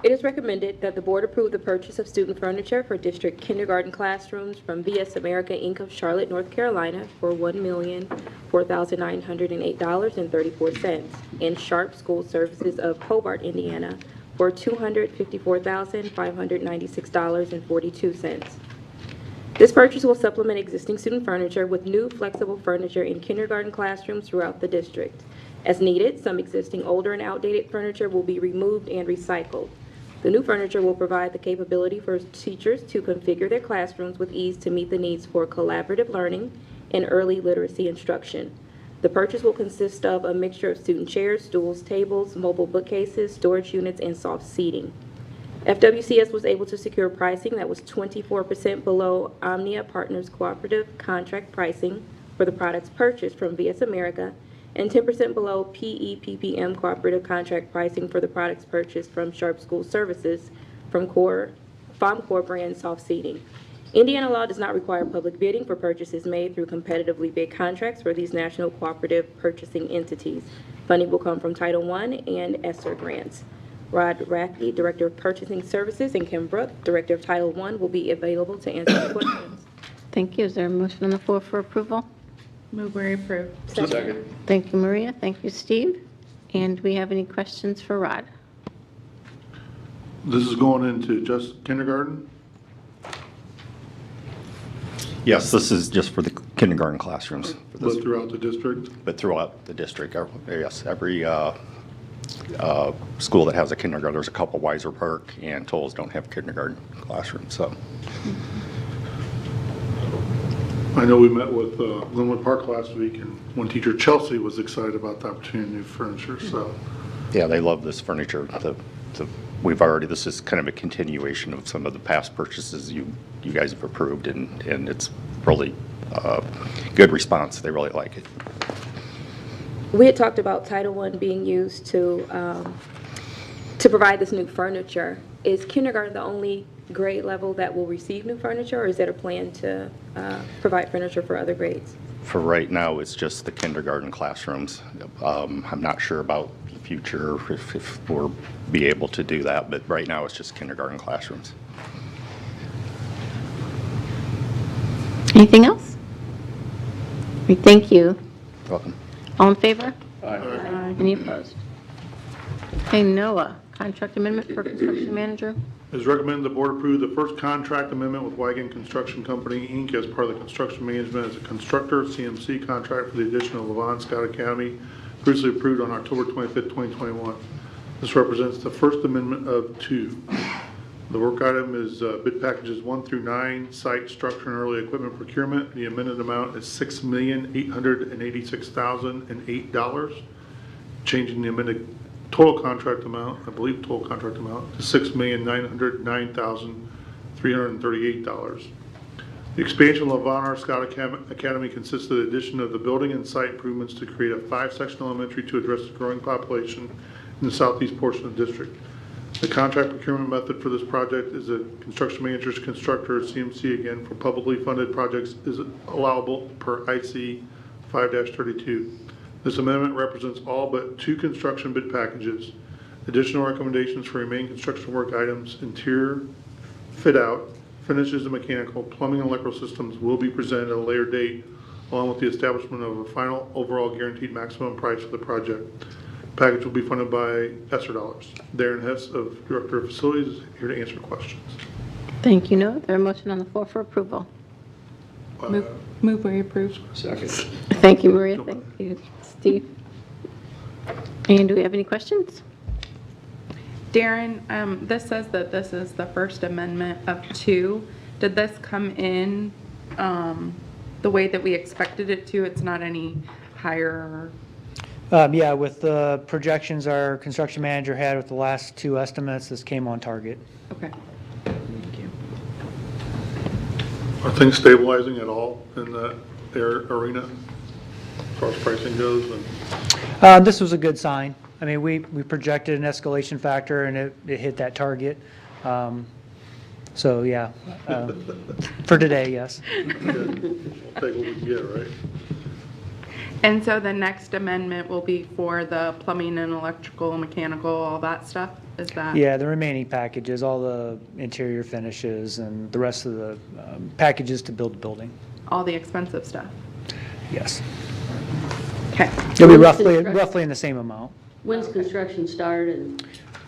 It is recommended that the board approve the purchase of student furniture for district kindergarten classrooms from VS America Inc. of Charlotte, North Carolina for $1,004,908.34 and Sharp School Services of Hobart, Indiana for $254,596.42. This purchase will supplement existing student furniture with new flexible furniture in kindergarten classrooms throughout the district. As needed, some existing older and outdated furniture will be removed and recycled. The new furniture will provide the capability for teachers to configure their classrooms with ease to meet the needs for collaborative learning and early literacy instruction. The purchase will consist of a mixture of student chairs, stools, tables, mobile bookcases, storage units, and soft seating. FWCS was able to secure pricing that was 24% below Omnia Partners Cooperative contract pricing for the products purchased from VS America and 10% below PEPPM cooperative contract pricing for the products purchased from Sharp School Services from Core brand soft seating. Indiana law does not require public bidding for purchases made through competitively bid contracts for these national cooperative purchasing entities. Funding will come from Title I and ESSER grants. Rod Rathke, Director of Purchasing Services, and Kim Brooke, Director of Title I, will be available to answer questions. Thank you. Is there a motion on the floor for approval? Move where approved. Second. Thank you, Maria. Thank you, Steve. And do we have any questions for Rod? This is going into just kindergarten? Yes, this is just for the kindergarten classrooms. For this, But throughout the district? but throughout the district, yes, every school that has a kindergarten, there's a couple, Weiser Park and Tolles don't have kindergarten classrooms, so. I know we met with Glenwood Park last week, and one teacher, Chelsea, was excited about the opportunity of new furniture, so. Yeah, they love this furniture. This is kind of a continuation of some of the past purchases you guys have approved, and it's really good response. They really like it. We had talked about Title I being used to provide this new furniture. Is kindergarten the only grade level that will receive new furniture, or is there a plan to provide furniture for other grades? For right now, it's just the kindergarten classrooms. I'm not sure about the future if we'll be able to do that, but right now it's just kindergarten classrooms. Anything else? Thank you. Welcome. All in favor? Aye. Any opposed? Okay, Noah, contract amendment for construction manager. It is recommended the board approve the first contract amendment with Wagon Construction Company, Inc. as part of the construction management as a constructor, CMC contract for the addition of Levon Scout Academy, previously approved on October 25th, 2021. This represents the first amendment of two. The work item is bid packages 1 through 9, site, structure, and early equipment procurement. The amended amount is $6,886,008. changing the amended total contract amount, I believe total contract amount, to $6,909,338. The expansion of Lavon R. Scott Academy consists of the addition of the building and site improvements to create a 5-section elementary to address the growing population in the southeast portion of the district. The contract procurement method for this project is a construction manager's constructor, CMC again, for publicly funded projects is allowable per IC 5-32. This amendment represents all but 2 construction bid packages. Additional recommendations for remaining construction work items, interior, fit out, finishes and mechanical, plumbing and electrical systems will be presented at a later date, along with the establishment of a final overall guaranteed maximum price for the project. Package will be funded by ESSER dollars. Darren Hess, of Director of Facilities, is here to answer questions. Thank you, Noah. Is there a motion on the floor for approval? Move where you approve. Second. Thank you, Maria. Thank you, Steve. And do we have any questions? Darren, this says that this is the first amendment of 2. Did this come in the way that we expected it to? It's not any higher? Yeah, with the projections our construction manager had with the last 2 estimates, this came on target. Okay. Are things stabilizing at all in that arena as far as pricing goes? This was a good sign. I mean, we projected an escalation factor and it hit that target. So yeah, for today, yes. We'll take what we can get, right? And so the next amendment will be for the plumbing and electrical, mechanical, all that stuff? Is that? Yeah, the remaining packages, all the interior finishes and the rest of the packages to build the building. All the expensive stuff? Yes. Okay. It'll be roughly in the same amount. When's construction start and?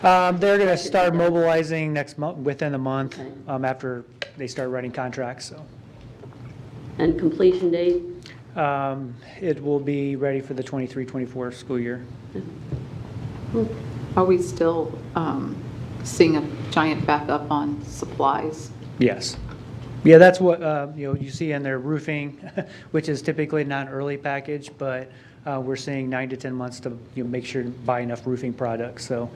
They're going to start mobilizing next month, within a month, after they start writing contracts, so. And completion date? It will be ready for the 23-24 school year. Are we still seeing a giant backup on supplies? Yes. Yeah, that's what, you see in their roofing, which is typically not an early package, but we're seeing 9 to 10 months to make sure to buy enough roofing products, so,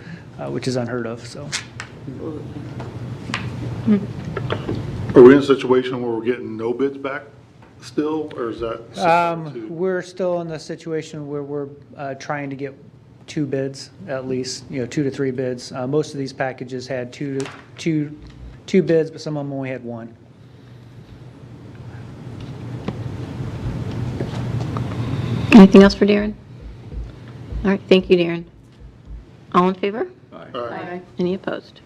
which is unheard of, so. Are we in a situation where we're getting no bids back still, or is that? We're still in the situation where we're trying to get 2 bids, at least, 2 to 3 bids. Most of these packages had two bids, but some of them only had 1. Anything else for Darren? All right, thank you, Darren. All in favor? Aye. Any opposed?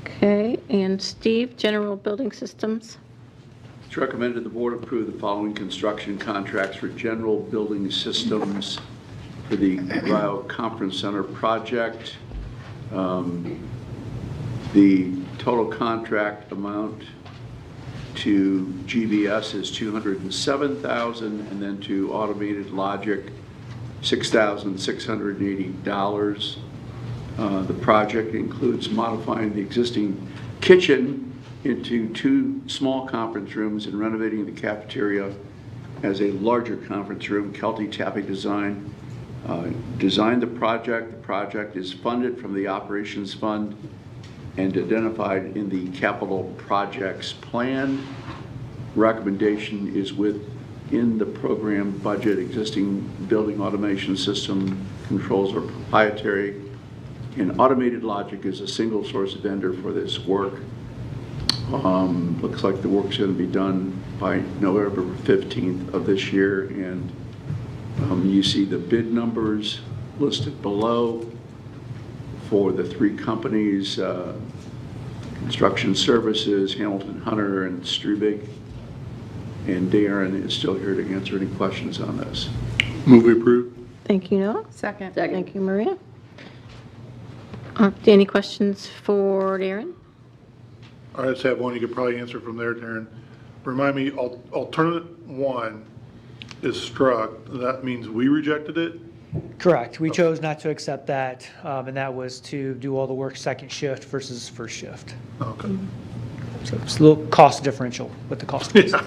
Okay, and Steve, General Building Systems. It's recommended the board approve the following construction contracts for general building systems for the Ohio Conference Center project. The total contract amount to GBS is $207,000, and then to Automated Logic, $6,680. The project includes modifying the existing kitchen into 2 small conference rooms and renovating the cafeteria as a larger conference room. Kelty Tapping Design designed the project. The project is funded from the operations fund and identified in the capital projects plan. Recommendation is within the program budget. Existing building automation system controls are proprietary, and Automated Logic is a single source vendor for this work. Looks like the work's going to be done by November 15th of this year, and you see the bid numbers listed below for the 3 companies, Construction Services, Hamilton Hunter, and Strubig. And Darren is still here to answer any questions on this. Move we approve. Thank you, Noah. Second. Thank you, Maria. Any questions for Darren? I just have one you could probably answer from there, Darren. Remind me, alternate 1 is struck. That means we rejected it? Correct. We chose not to accept that, and that was to do all the work second shift versus first shift. Okay. So it's a little cost differential with the cost. Yeah.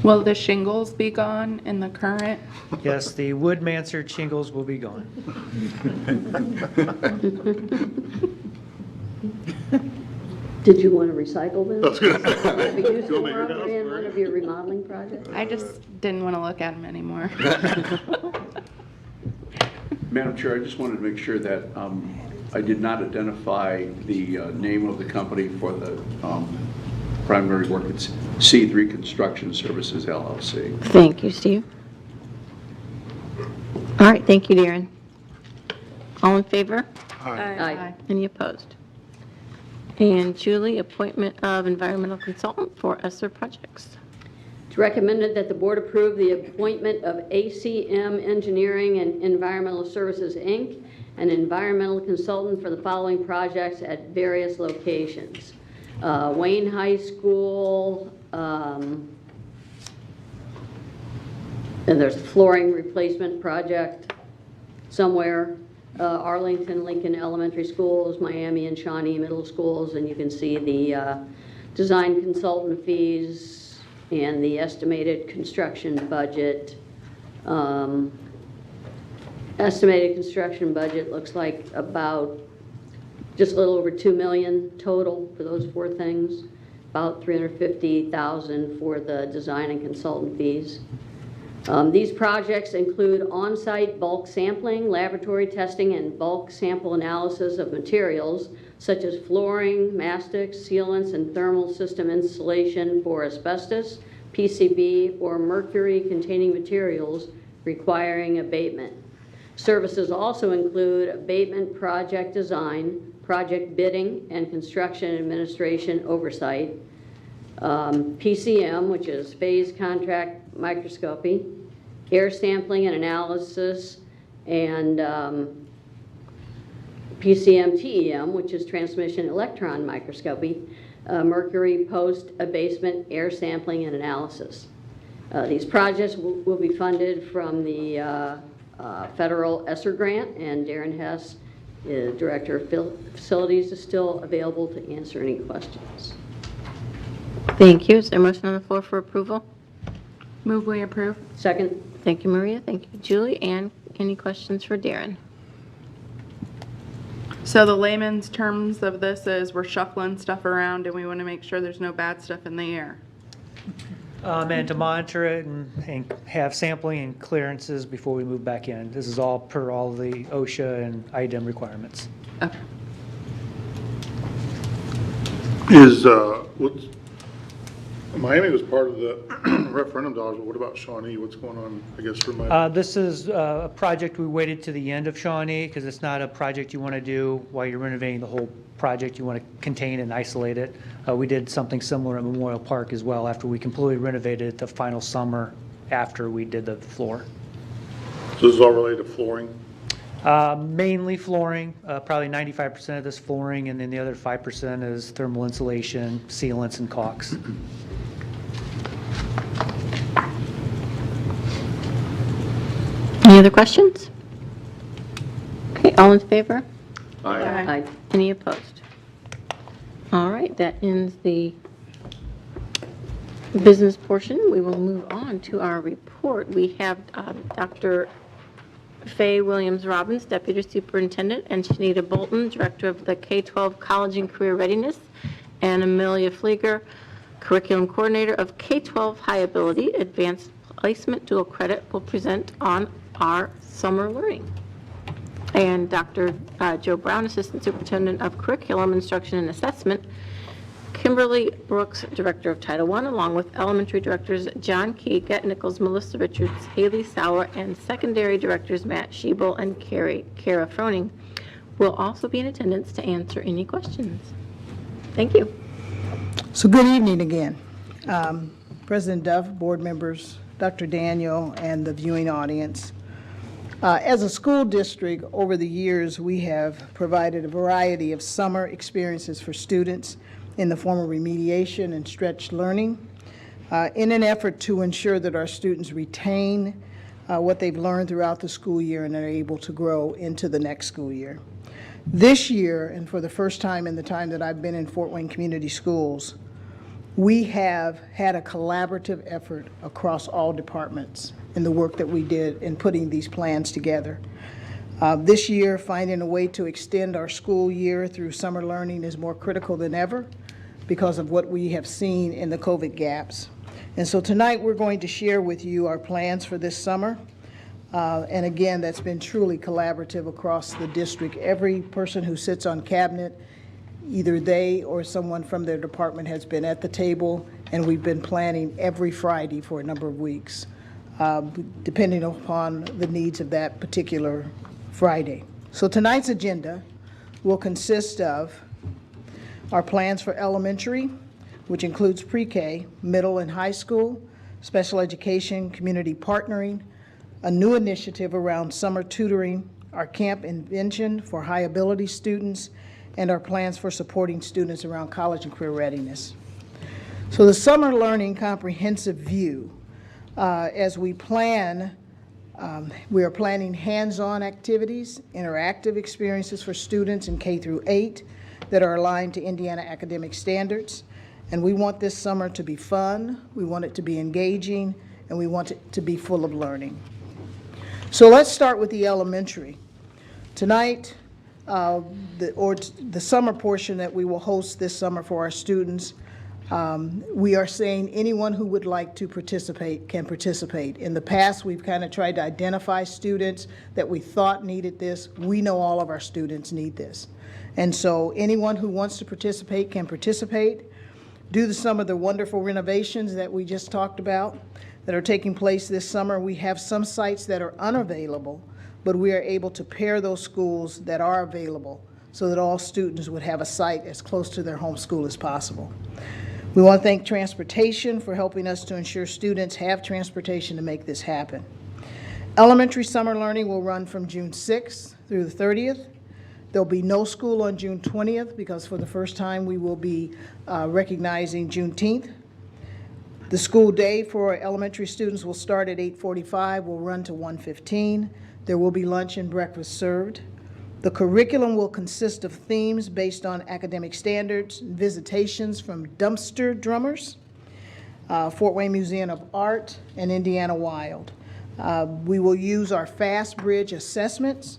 Will the shingles be gone in the current? Yes, the wood mansard shingles will be gone. Did you want to recycle them? I was gonna say. Have you used Go them make your house in one great. of your remodeling projects? I just didn't want to look at them anymore. Madam Chair, I just wanted to make sure that I did not identify the name of the company for the primary work. It's C3 Construction Services LLC. Thank you, Steve. All right, thank you, Darren. All in favor? Aye. Any opposed? And Julie, appointment of environmental consultant for ESSER projects. It's recommended that the board approve the appointment of ACM Engineering and Environmental Services, Inc., an environmental consultant for the following projects at various locations. Wayne High School, and there's a flooring replacement project somewhere. Arlington, Lincoln Elementary Schools, Miami and Shawnee Middle Schools, and you can see the design consultant fees and the estimated construction budget. Estimated construction budget looks like about just a little over $2 million total for those four things, about $350,000 for the design and consultant fees. These projects include on-site bulk sampling, laboratory testing, and bulk sample analysis of materials such as flooring, mastics, sealants, and thermal system insulation for asbestos, PCB, or mercury-containing materials requiring abatement. Services also include abatement project design, project bidding, and construction administration oversight, PCM, which is phase contract microscopy, air sampling and analysis, and PCM-TEM, which is transmission electron microscopy, mercury post-abasement air sampling and analysis. These projects will be funded from the federal ESSER grant, and Darren Hess, the Director of Facilities, is still available to answer any questions. Thank you. Is there a motion on the floor for approval? Move we approve. Second. Thank you, Maria. Thank you, Julie. And any questions for Darren? So the layman's terms of this is we're shuffling stuff around and we want to make sure there's no bad stuff in the air. And to monitor it and have sampling and clearances before we move back in. This is all per all the OSHA and IDEM requirements. Okay. Is, Miami was part of the referendum dollars, but what about Shawnee? What's going on, I guess, for Miami? This is a project we waited to the end of Shawnee because it's not a project you want to do while you're renovating the whole project. You want to contain and isolate it. We did something similar at Memorial Park as well after we completely renovated it the final summer after we did the floor. So this is all related to flooring? Mainly flooring, probably 95% of this flooring, and then the other 5% is thermal insulation, sealants, and caulks. Any other questions? Okay, all in favor? Aye. Any opposed? All right, that ends the business portion. We will move on to our report. We have Dr. Faye Williams-Robbins, Deputy Superintendent, and Shanita Bolton, Director of the K-12 College and Career Readiness, and Amelia Flieger, Curriculum Coordinator of K-12 High Ability Advanced Placement Dual Credit, will present on our summer learning. And Dr. Joe Brown, Assistant Superintendent of Curriculum Instruction and Assessment, Kimberly Brooks, Director of Title I, along with elementary directors John Key, Gett Nichols, Melissa Richards, Haley Sauer, and secondary directors Matt Schiebel and Kara Froning, will also be in attendance to answer any questions. Thank you. So good evening again. President Duff, board members, Dr. Daniel, and the viewing audience. As a school district, over the years, we have provided a variety of summer experiences for students in the form of remediation and stretched learning in an effort to ensure that our students retain what they've learned throughout the school year and are able to grow into the next school year. This year, and for the first time in the time that I've been in Fort Wayne Community Schools, we have had a collaborative effort across all departments in the work that we did in putting these plans together. This year, finding a way to extend our school year through summer learning is more critical than ever because of what we have seen in the COVID gaps. And so tonight, we're going to share with you our plans for this summer. And again, that's been truly collaborative across the district. Every person who sits on cabinet, either they or someone from their department has been at the table, and we've been planning every Friday for a number of weeks, depending upon the needs of that particular Friday. So tonight's agenda will consist of our plans for elementary, which includes pre-K, middle and high school, special education, community partnering, a new initiative around summer tutoring, our camp invention for high ability students, and our plans for supporting students around college and career readiness. So the summer learning comprehensive view, as we plan, we are planning hands-on activities, interactive experiences for students in K through 8 that are aligned to Indiana academic standards. And we want this summer to be fun, we want it to be engaging, and we want it to be full of learning. So let's start with the elementary. Tonight, the summer portion that we will host this summer for our students, we are saying anyone who would like to participate can participate. In the past, we've kind of tried to identify students that we thought needed this. We know all of our students need this. And so anyone who wants to participate can participate. Due to some of the wonderful renovations that we just talked about that are taking place this summer, we have some sites that are unavailable, but we are able to pair those schools that are available so that all students would have a site as close to their home school as possible. We want to thank transportation for helping us to ensure students have transportation to make this happen. Elementary summer learning will run from June 6th through the 30th. There'll be no school on June 20th because for the first time we will be recognizing Juneteenth. The school day for elementary students will start at 8:45, will run to 1:15. There will be lunch and breakfast served. The curriculum will consist of themes based on academic standards, visitations from dumpster drummers, Fort Wayne Museum of Art, and Indiana Wild. We will use our Fast Bridge assessments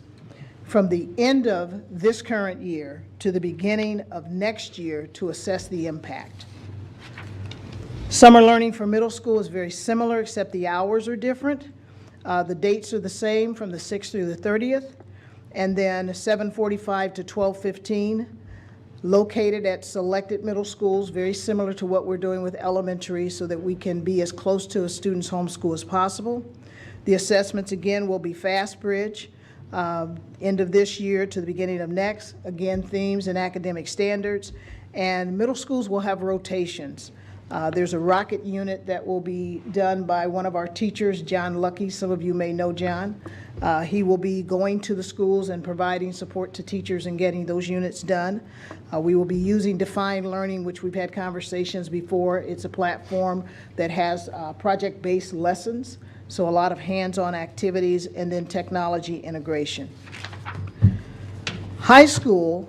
from the end of this current year to the beginning of next year to assess the impact. Summer learning for middle school is very similar, except the hours are different. The dates are the same from the 6th through the 30th, and then 7:45 to 12:15, located at selected middle schools, very similar to what we're doing with elementary so that we can be as close to a student's home school as possible. The assessments, again, will be Fast Bridge, end of this year to the beginning of next, again, themes and academic standards, and middle schools will have rotations. There's a rocket unit that will be done by one of our teachers, John Lucky. Some of you may know John. He will be going to the schools and providing support to teachers and getting those units done. We will be using Defined Learning, which we've had conversations before. It's a platform that has project-based lessons, so a lot of hands-on activities, and then technology integration. High school,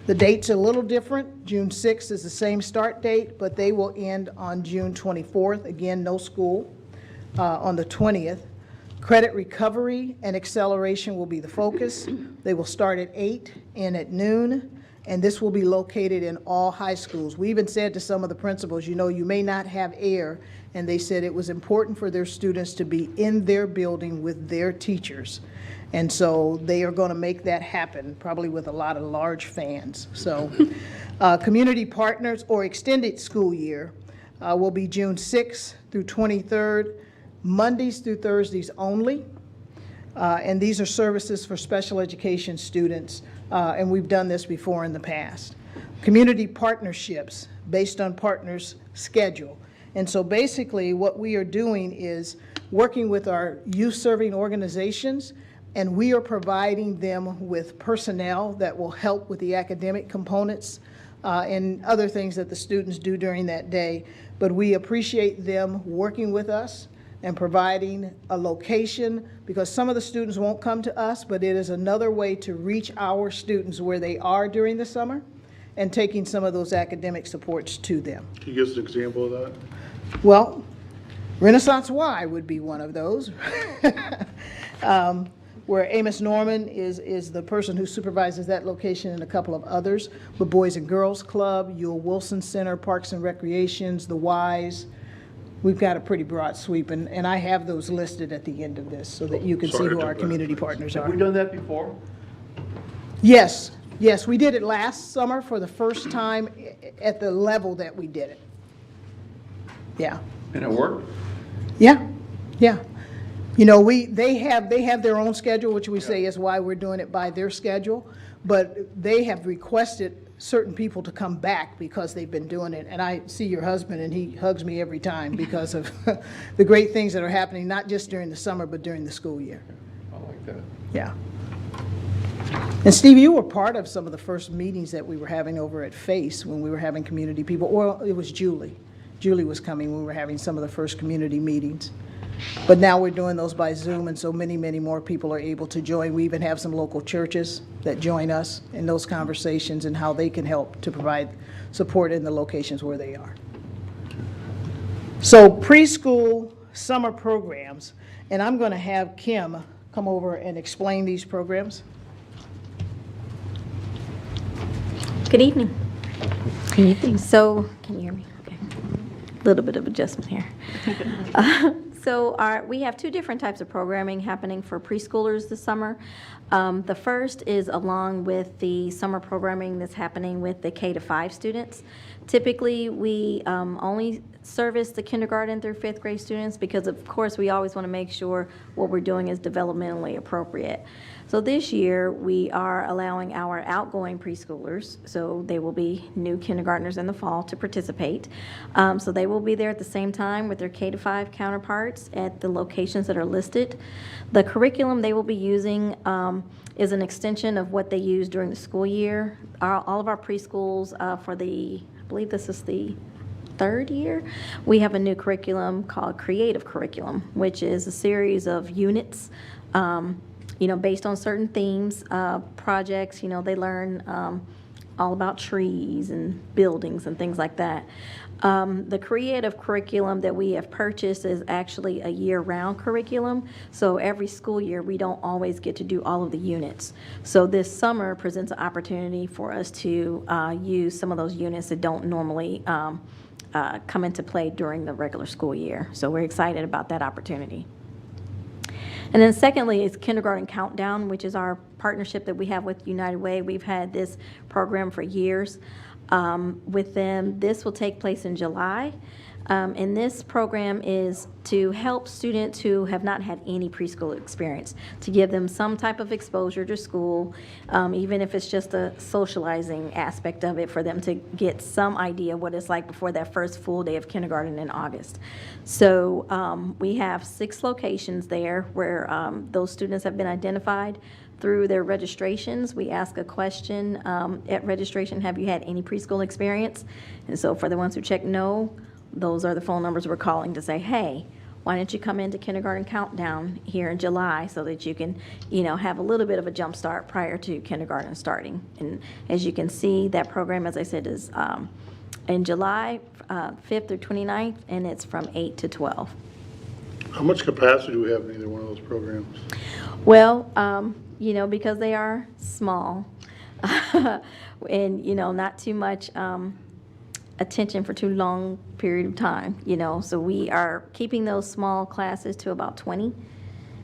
the date's a little different. June 6th is the same start date, but they will end on June 24th. Again, no school on the 20th. Credit recovery and acceleration will be the focus. They will start at 8 and at noon, and this will be located in all high schools. We even said to some of the principals, you know, you may not have air, and they said it was important for their students to be in their building with their teachers. And so they are going to make that happen, probably with a lot of large fans. So community partners or extended school year will be June 6th through 23rd, Mondays through Thursdays only. And these are services for special education students, and we've done this before in the past. Community partnerships based on partners' schedule. And so basically what we are doing is working with our youth-serving organizations, and we are providing them with personnel that will help with the academic components and other things that the students do during that day. But we appreciate them working with us and providing a location, because some of the students won't come to us, but it is another way to reach our students where they are during the summer and taking some of those academic supports to them. Can you give us an example of that? Well, Renaissance Y would be one of those. Where Amos Norman is the person who supervises that location and a couple of others, the Boys and Girls Club, Ewell Wilson Center, Parks and Recreations, the Ys. We've got a pretty broad sweep, and I have those listed at the end of this so that you can see who our community partners are. Have we done that before? Yes, yes, we did it last summer for the first time at the level that we did it. Yeah. And it worked? Yeah, yeah. You know, they have their own schedule, which we say is why we're doing it by their schedule, but they have requested certain people to come back because they've been doing it. And I see your husband, and he hugs me every time because of the great things that are happening, not just during the summer, but during the school year. I like that. Yeah. And Steve, you were part of some of the first meetings that we were having over at FACE when we were having community people, or it was Julie. Julie was coming when we were having some of the first community meetings. But now we're doing those by Zoom, and so many, many more people are able to join. We even have some local churches that join us in those conversations and how they can help to provide support in the locations where they are. So preschool summer programs, and I'm going to have Kim come over and explain these programs. Good evening. Good evening. So, can you hear me? Okay. A little bit of adjustment here. So we have two different types of programming happening for preschoolers this summer. The first is along with the summer programming that's happening with the K-5 students. Typically, we only service the kindergarten through 5th grade students because, of course, we always want to make sure what we're doing is developmentally appropriate. So this year, we are allowing our outgoing preschoolers, so they will be new kindergartners in the fall, to participate. So they will be there at the same time with their K-5 counterparts at the locations that are listed. The curriculum they will be using is an extension of what they use during the school year. All of our preschools for the, I believe this is the 3rd year, we have a new curriculum called Creative Curriculum, which is a series of units based on certain themes, projects. They learn all about trees and buildings and things like that. The creative curriculum that we have purchased is actually a year-round curriculum. So every school year, we don't always get to do all of the units. So this summer presents an opportunity for us to use some of those units that don't normally come into play during the regular school year. So we're excited about that opportunity. And then secondly is Kindergarten Countdown, which is our partnership that we have with United Way. We've had this program for years with them. This will take place in July. And this program is to help students who have not had any preschool experience, to give them some type of exposure to school, even if it's just a socializing aspect of it, for them to get some idea what it's like before that first full day of kindergarten in August. So we have 6 locations there where those students have been identified through their registrations. We ask a question at registration: have you had any preschool experience? And so for the ones who check no, those are the phone numbers we're calling to say, hey, why don't you come into Kindergarten Countdown here in July so that you can, have a little bit of a jump start prior to kindergarten starting. And as you can see, that program, as I said, is in July 5th through 29th, and it's from 8 to 12. How much capacity do we have in either one of those programs? Well, because they are small and, not too much attention for too long period of time, so we are keeping those small classes to about 20,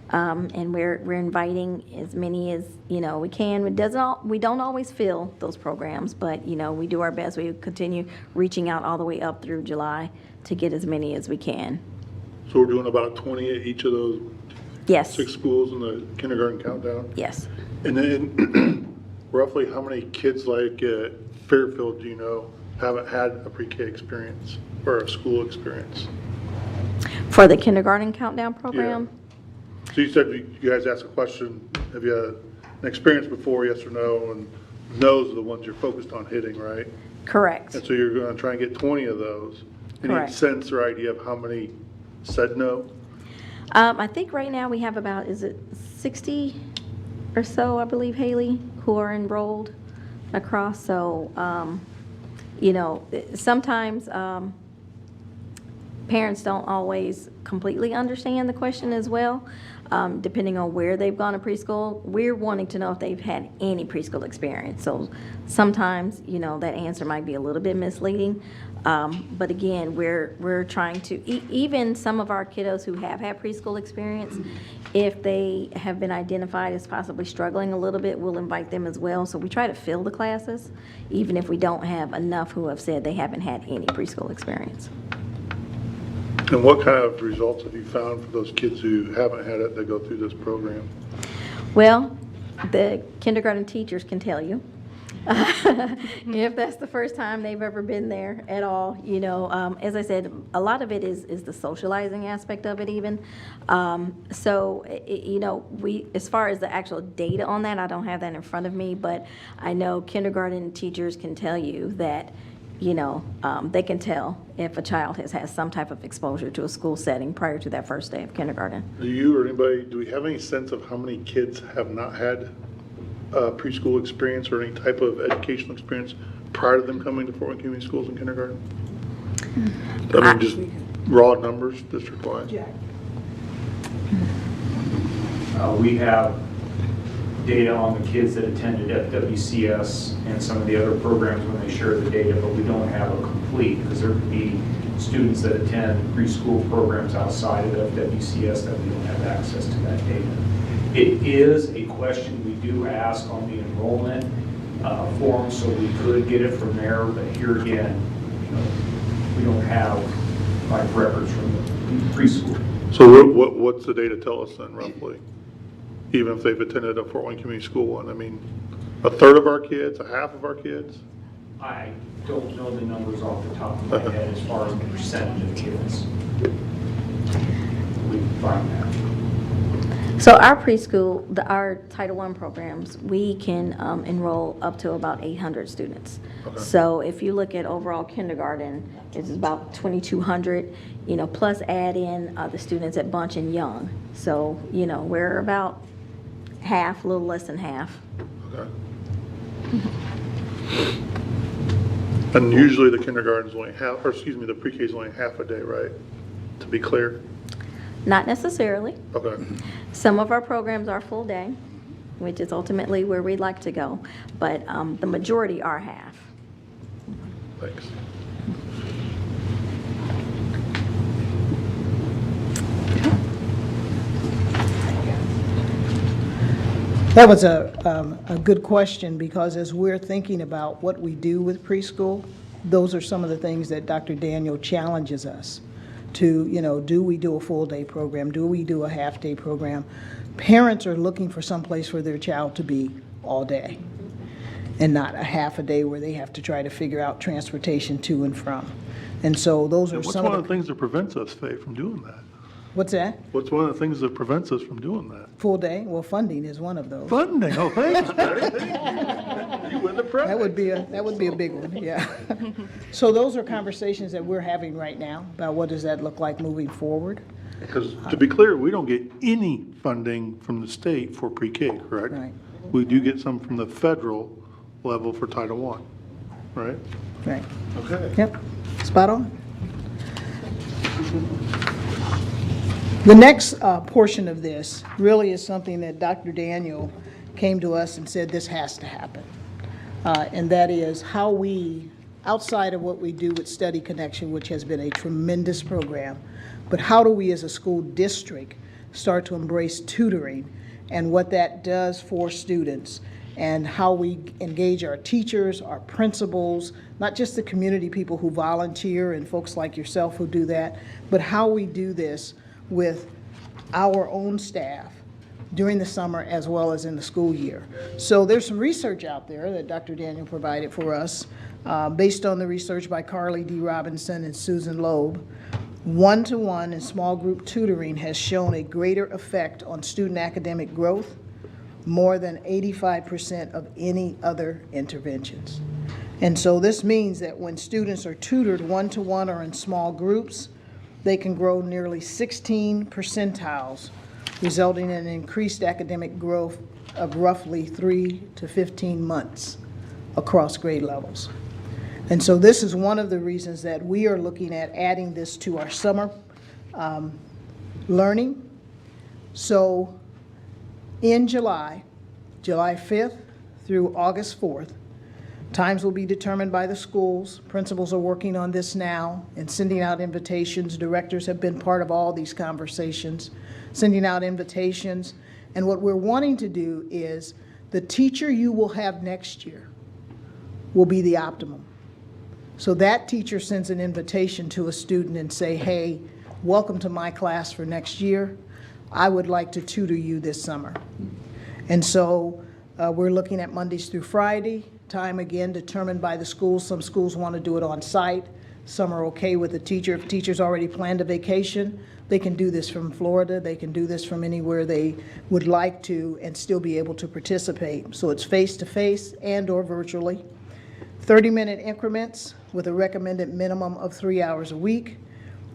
and we're inviting as many as we can. We don't always fill those programs, but we do our best. We continue reaching out all the way up through July to get as many as we can. So we're doing about 20 at each of those Yes. 6 schools in the Kindergarten Countdown? Yes. And then roughly how many kids like at Fairfield do you know haven't had a pre-K experience or a school experience? For the Kindergarten Countdown program? Yeah. So you said you guys asked a question, have you had an experience before, yes or no? And those are the ones you're focused on hitting, right? Correct. And so you're going to try and get 20 of those. Any Correct. sense or idea of how many said no? I think right now we have about, is it 60 or so, I believe, Haley, who are enrolled? across. So, you know, sometimes parents don't always completely understand the question as well, depending on where they've gone to preschool. We're wanting to know if they've had any preschool experience. So sometimes, you know, that answer might be a little bit misleading. But again, we're trying to, even some of our kiddos who have had preschool experience, if they have been identified as possibly struggling a little bit, we'll invite them as well. So we try to fill the classes, even if we don't have enough who have said they haven't had any preschool experience. And what kind of results have you found for those kids who haven't had it that go through this program? Well, the kindergarten teachers can tell you. If that's the first time they've ever been there at all, you know, as I said, a lot of it is the socializing aspect of it even. So, you know, as far as the actual data on that, I don't have that in front of me, but I know kindergarten teachers can tell you that, you know, they can tell if a child has had some type of exposure to a school setting prior to that first day of kindergarten. Do you or anybody, do we have any sense of how many kids have not had preschool experience or any type of educational experience prior to them coming to Fort Wayne Community Schools in kindergarten? I mean, just raw numbers, district-wide. We have data on the kids that attended FWCS and some of the other programs when they share the data, but we don't have a complete, because there could be students that attend preschool programs outside of FWCS that we don't have access to that data. It is a question we do ask on the enrollment form, so we could get it from there, but here again, you know, we don't have like records from the preschool. So what's the data tell us then, roughly? Even if they've attended a Fort Wayne Community School one, I mean, a third of our kids, a half of our kids? I don't know the numbers off the top of my head as far as the percentage of kids. We can find that. So our preschool, our Title I programs, we can enroll up to about 800 students. Okay. So if you look at overall kindergarten, it's about 2,200, you know, plus add in the students at Bunch and Young. So, you know, we're about half, a little less than half. Okay. And usually the kindergarten's only half, or excuse me, the pre-K is only half a day, right? To be clear? Not necessarily. Okay. Some of our programs are full day, which is ultimately where we'd like to go, but the majority are half. Thanks. That was a good question, because as we're thinking about what we do with preschool, those are some of the things that Dr. Daniel challenges us to, you know, do we do a full day program? Do we do a half day program? Parents are looking for some place for their child to be all day and not a half a day where they have to try to figure out transportation to and from. And so those are What's some one of the things that prevents us, Faye, from doing that? What's that? What's one of the things that prevents us from doing that? Full day? Well, funding is one of those. Funding, oh, thanks, Betty. You win the prize. That would be a big one, yeah. So those are conversations that we're having right now about what does that look like moving forward. Because to be clear, we don't get any funding from the state for pre-K, correct? Right. We do get some from the federal level for Title I, right? Right. Okay. Yep, spot on. The next portion of this really is something that Dr. Daniel came to us and said this has to happen. And that is how we, outside of what we do with Study Connection, which has been a tremendous program, but how do we as a school district start to embrace tutoring and what that does for students, and how we engage our teachers, our principals, not just the community people who volunteer and folks like yourself who do that, but how we do this with our own staff during the summer as well as in the school year. So there's some research out there that Dr. Daniel provided for us based on the research by Carly D. Robinson and Susan Loeb. One-to-one and small group tutoring has shown a greater effect on student academic growth, more than 85% of any other interventions. And so this means that when students are tutored one-to-one or in small groups, they can grow nearly 16 percentiles, resulting in increased academic growth of roughly 3 to 15 months. across grade levels. And so this is one of the reasons that we are looking at adding this to our summer learning. So in July 5th through August 4th, times will be determined by the schools. Principals are working on this now and sending out invitations. Directors have been part of all these conversations, sending out invitations. And what we're wanting to do is the teacher you will have next year will be the optimum. So that teacher sends an invitation to a student and say, hey, welcome to my class for next year. I would like to tutor you this summer. And so we're looking at Mondays through Friday, time again determined by the schools. Some schools want to do it on site. Some are okay with the teacher. If teachers already planned a vacation, they can do this from Florida. They can do this from anywhere they would like to and still be able to participate. So it's face-to-face and or virtually. 30-minute increments with a recommended minimum of 3 hours a week.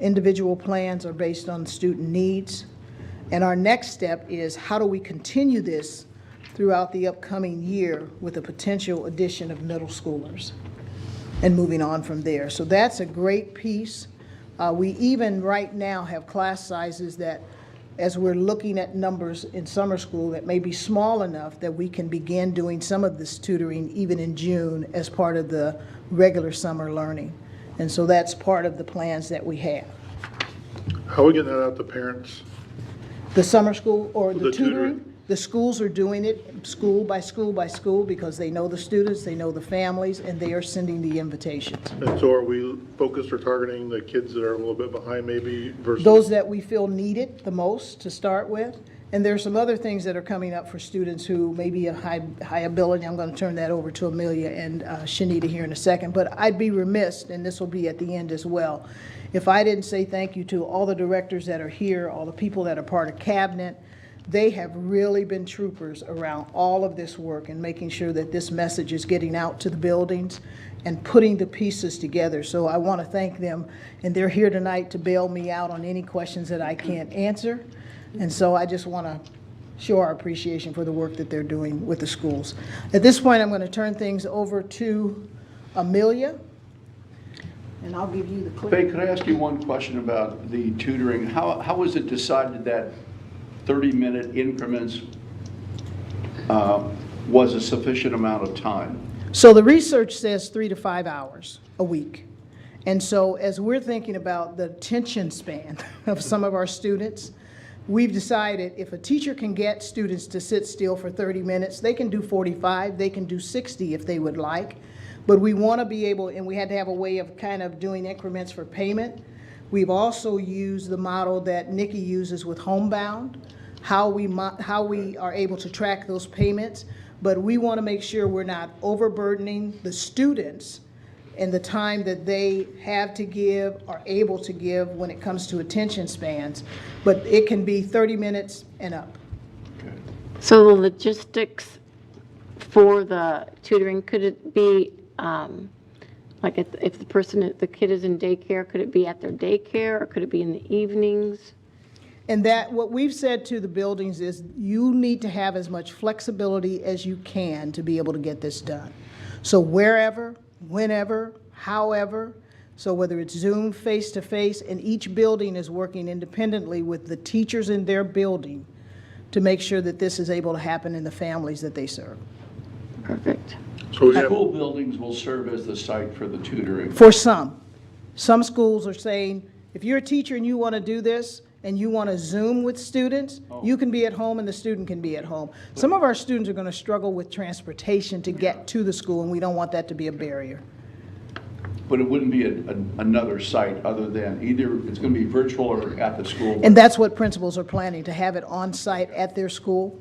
Individual plans are based on student needs. And our next step is how do we continue this throughout the upcoming year with a potential addition of middle schoolers and moving on from there. So that's a great piece. We even right now have class sizes that, as we're looking at numbers in summer school, that may be small enough that we can begin doing some of this tutoring even in June as part of the regular summer learning. And so that's part of the plans that we have. How are we getting that out to parents? The summer school or the tutoring? tutoring? The schools are doing it school by school by school because they know the students, they know the families, and they are sending the invitations. And so are we focused or targeting the kids that are a little bit behind maybe versus? Those that we feel need it the most to start with. And there's some other things that are coming up for students who may be of high ability. I'm going to turn that over to Amelia and Shanita here in a second. But I'd be remiss, and this will be at the end as well, if I didn't say thank you to all the directors that are here, all the people that are part of cabinet. They have really been troopers around all of this work and making sure that this message is getting out to the buildings and putting the pieces together. So I want to thank them, and they're here tonight to bail me out on any questions that I can't answer. And so I just want to show our appreciation for the work that they're doing with the schools. At this point, I'm going to turn things over to Amelia, and I'll give you the clip. Faye, could I ask you one question about the tutoring? How was it decided that 30-minute increments was a sufficient amount of time? So the research says 3 to 5 hours a week. And so as we're thinking about the attention span of some of our students, we've decided if a teacher can get students to sit still for 30 minutes, they can do 45, they can do 60 if they would like. But we want to be able, and we had to have a way of kind of doing increments for payment. We've also used the model that Nikki uses with Homebound, how we are able to track those payments, but we want to make sure we're not overburdening the students and the time that they have to give, are able to give when it comes to attention spans, but it can be 30 minutes and up. So the logistics for the tutoring, could it be like if the kid is in daycare, could it be at their daycare or could it be in the evenings? And that, what we've said to the buildings is you need to have as much flexibility as you can to be able to get this done. So wherever, whenever, however, so whether it's Zoom, face-to-face, and each building is working independently with the teachers in their building to make sure that this is able to happen in the families that they serve. Perfect. So School buildings will serve as the site for the tutoring. For some. Some schools are saying, if you're a teacher and you want to do this, and you want to Zoom with students, you can be at home and the student can be at home. Some of our students are going to struggle with transportation to get to the school, and we don't want that to be a barrier. But it wouldn't be another site other than either it's going to be virtual or at the school. And that's what principals are planning, to have it on site at their school.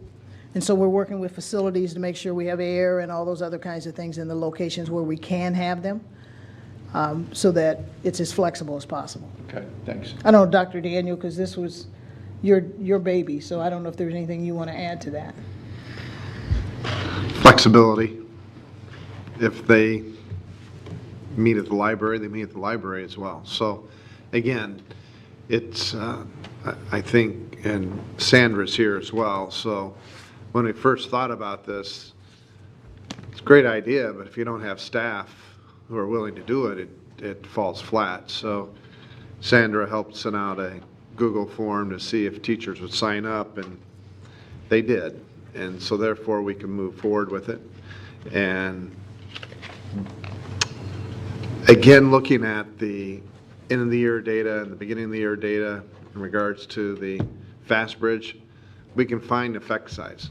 And so we're working with facilities to make sure we have air and all those other kinds of things in the locations where we can have them, so that it's as flexible as possible. Okay, thanks. I don't know, Dr. Daniel, because this was your baby, so I don't know if there's anything you want to add to that. Flexibility. If they meet at the library, they meet at the library as well. So again, it's, I think, and Sandra's here as well, so when we first thought about this, it's a great idea, but if you don't have staff who are willing to do it, it falls flat. So Sandra helped send out a Google form to see if teachers would sign up, and they did. And so therefore we can move forward with it. And again, looking at the end of the year data and the beginning of the year data in regards to the Fast Bridge, we can find effect size.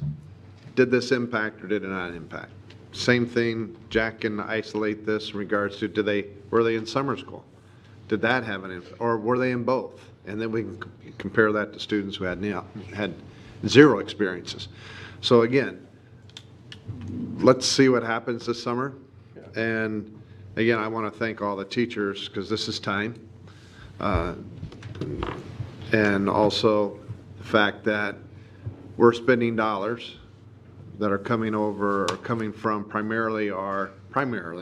Did this impact or did it not impact? Same thing, Jack can isolate this in regards to were they in summer school? Did that have an impact, or were they in both? And then we can compare that to students who had zero experiences. So again, let's see what happens this summer. And again, I want to thank all the teachers because this is time. And also the fact that we're spending dollars that are coming over or coming from primarily our Title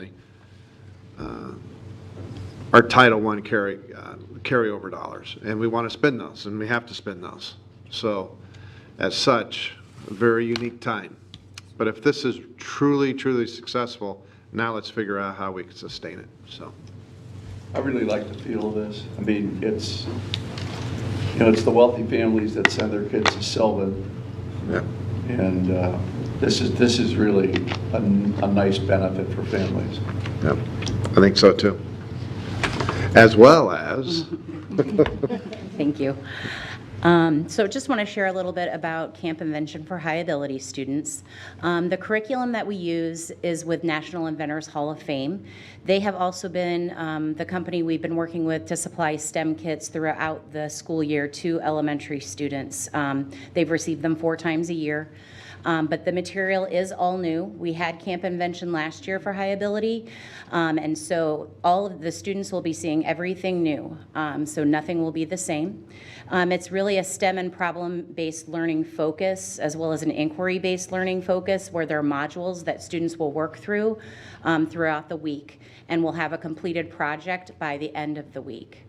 I carryover dollars, and we want to spend those, and we have to spend those. So, as such, a very unique time. But if this is truly, truly successful, now let's figure out how we can sustain it. So, I really like the feel of this. I mean, it's the wealthy families that send their kids to Sylvan. Yeah. And this is really a nice benefit for families. Yeah, I think so too. As well as. Thank you. So just want to share a little bit about Camp Invention for High Ability students. The curriculum that we use is with National Inventors Hall of Fame. They have also been the company we've been working with to supply STEM kits throughout the school year to elementary students. They've received them 4 times a year. But the material is all new. We had Camp Invention last year for high ability, and so all of the students will be seeing everything new, so nothing will be the same. It's really a STEM and problem-based learning focus, as well as an inquiry-based learning focus, where there are modules that students will work through throughout the week, and will have a completed project by the end of the week.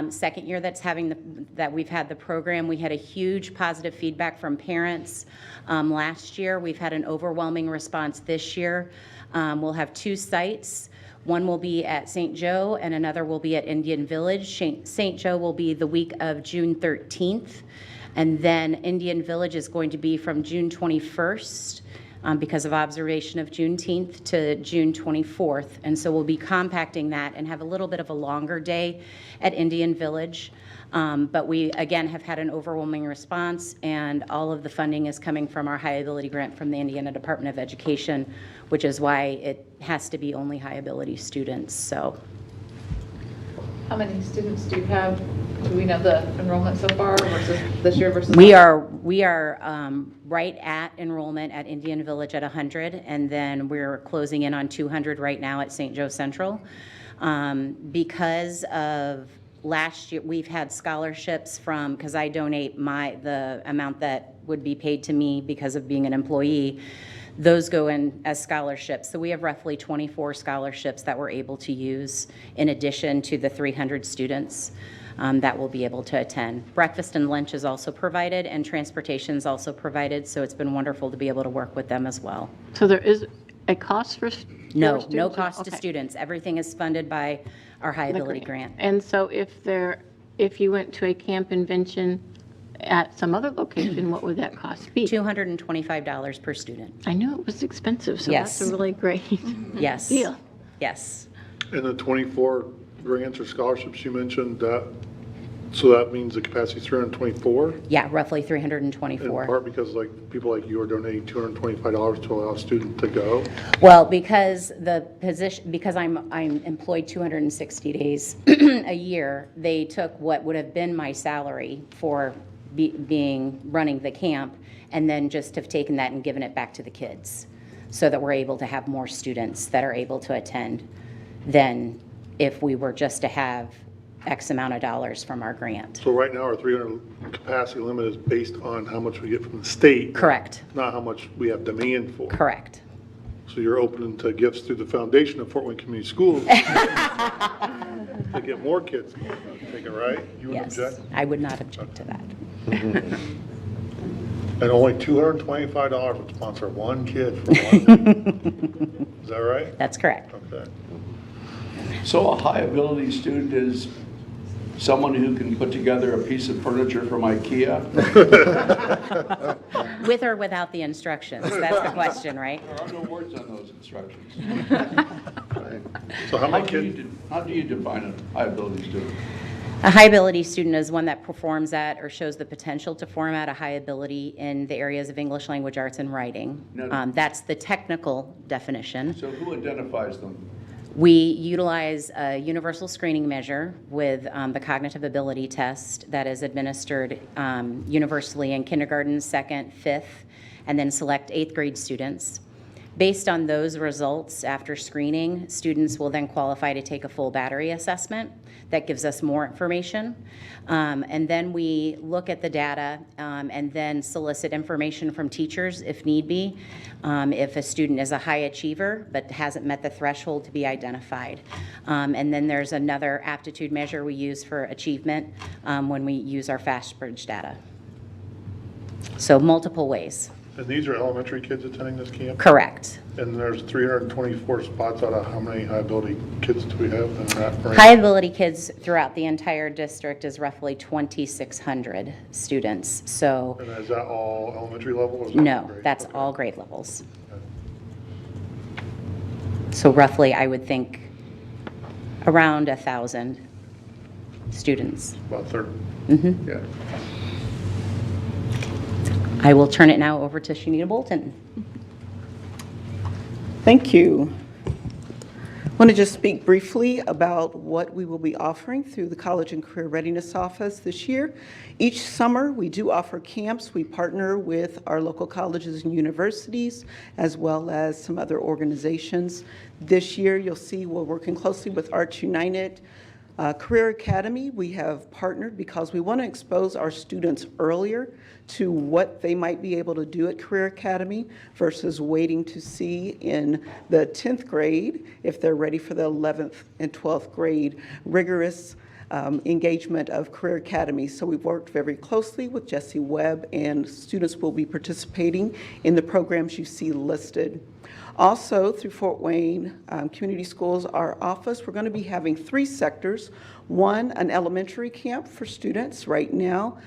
Second year that we've had the program, we had a huge positive feedback from parents. Last year, we've had an overwhelming response this year. We'll have 2 sites. One will be at St. Joe and another will be at Indian Village. St. Joe will be the week of June 13th, and then Indian Village is going to be from June 21st. Because of observation of Juneteenth to June 24th. And so we'll be compacting that and have a little bit of a longer day at Indian Village. But we, again, have had an overwhelming response, and all of the funding is coming from our high ability grant from the Indiana Department of Education, which is why it has to be only high ability students. So, How many students do you have? Do we know the enrollment so far versus this year versus we are right at enrollment at Indian Village at 100, and then we're closing in on 200 right now at St. Joe Central. Because of last year, we've had scholarships from, because I donate the amount that would be paid to me because of being an employee. Those go in as scholarships. So we have roughly 24 scholarships that we're able to use in addition to the 300 students that will be able to attend. Breakfast and lunch is also provided, and transportation is also provided, so it's been wonderful to be able to work with them as well. So there is a cost for students? No cost to students. Everything is funded by our high ability grant. And so if you went to a Camp Invention at some other location, what would that cost be? $225 per student. I knew it was expensive, so Yes. that's a really great Yes. deal. Yes. And the 24 grants or scholarships you mentioned, so that means the capacity is 324? Yeah, roughly In 324. part because people like you are donating $225 to allow a student to go? Well, because I'm employed 260 days a year, they took what would have been my salary for running the camp, and then just have taken that and given it back to the kids, so that we're able to have more students that are able to attend than if we were just to have X amount of dollars from our grant. So right now, our 300 capacity limit is based on how much we get from the state. Correct. Not how much we have demand for. Correct. So you're open to gifts through the foundation of Fort Wayne Community Schools to get more kids. Take it right? You would Yes, object? I would not object to that. And only $225 would sponsor one kid for 1 week. Is that right? That's correct. Okay. So a high-ability student is someone who can put together a piece of furniture from IKEA? With or without the instructions? That's the question, right? There are no words on those instructions. So how many kids? How do you define a high-ability student? A high-ability student is one that performs at or shows the potential to form at a high ability in the areas of English language arts and writing. No. That's the technical definition. So who identifies them? We utilize a universal screening measure with the cognitive ability test that is administered universally in kindergarten, 2nd, 5th, and then select 8th grade students. Based on those results after screening, students will then qualify to take a full battery assessment. That gives us more information. And then we look at the data and then solicit information from teachers if need be, if a student is a high achiever but hasn't met the threshold to be identified. And then there's another aptitude measure we use for achievement when we use our FastBridge data. So multiple ways. And these are elementary kids attending this camp? Correct. And there's 324 spots out of how many high-ability kids do we have in that range? High ability kids throughout the entire district is roughly 2,600 students. So And is that all elementary level? Or is that no, grade? that's Okay. all grade levels. So roughly, I would think around 1,000 students. About 30. Mm-hmm. Yeah. I will turn it now over to Shanita Bolton. Thank you. I want to just speak briefly about what we will be offering through the College and Career Readiness Office this year. Each summer, we do offer camps. We partner with our local colleges and universities, as well as some other organizations. This year, you'll see we're working closely with Arts United, Career Academy. We have partnered because we want to expose our students earlier to what they might be able to do at Career Academy versus waiting to see in the 10th grade, if they're ready for the 11th and 12th grade, rigorous engagement of Career Academy. So we've worked very closely with Jesse Webb, and students will be participating in the programs you see listed. Also, through Fort Wayne Community Schools, our office, we're going to be having 3 sectors. One, an elementary camp for students right now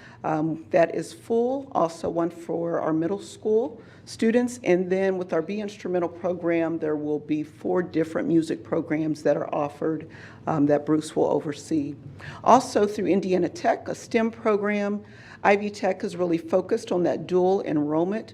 that is full. Also one for our middle school students. And then with our Be Instrumental program, there will be 4 different music programs that are offered that Bruce will oversee. Also through Indiana Tech, a STEM program. Ivy Tech is really focused on that dual enrollment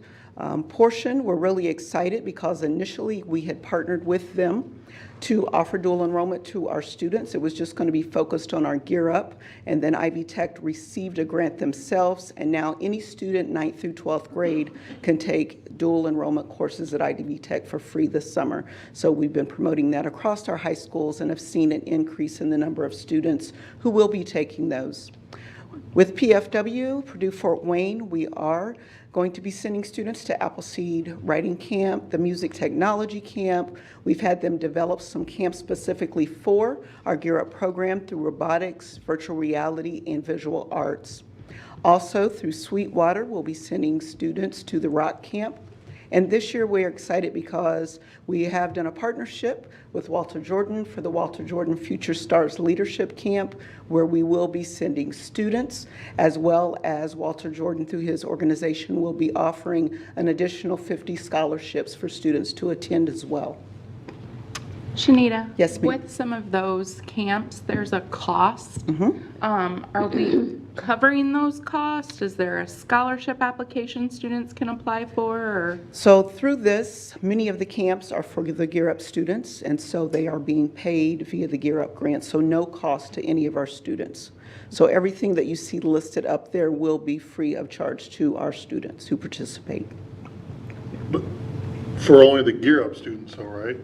portion. We're really excited because initially we had partnered with them to offer dual enrollment to our students. It was just going to be focused on our Gear Up, and then Ivy Tech received a grant themselves, and now any student 9th through 12th grade can take dual enrollment courses at Ivy Tech for free this summer. So we've been promoting that across our high schools and have seen an increase in the number of students who will be taking those. With PFW, Purdue Fort Wayne, we are going to be sending students to Appleseed Writing Camp, the Music Technology Camp. We've had them develop some camps specifically for our Gear Up program through robotics, virtual reality, and visual arts. Also, through Sweetwater, we'll be sending students to the Rock Camp. And this year we're excited because we have done a partnership with Walter Jordan for the Walter Jordan Future Stars Leadership Camp, where we will be sending students, as well as Walter Jordan through his organization will be offering an additional 50 scholarships for students to attend as well. Shanita? Yes, ma'am. With some of those camps, there's a cost. Mm-hmm. Are we covering those costs? Is there a scholarship application students can apply for? Or? So through this, many of the camps are for the Gear Up students, and so they are being paid via the Gear Up grant, so no cost to any of our students. So everything that you see listed up there will be free of charge to our students who participate. But for only the Gear Up students, though, right?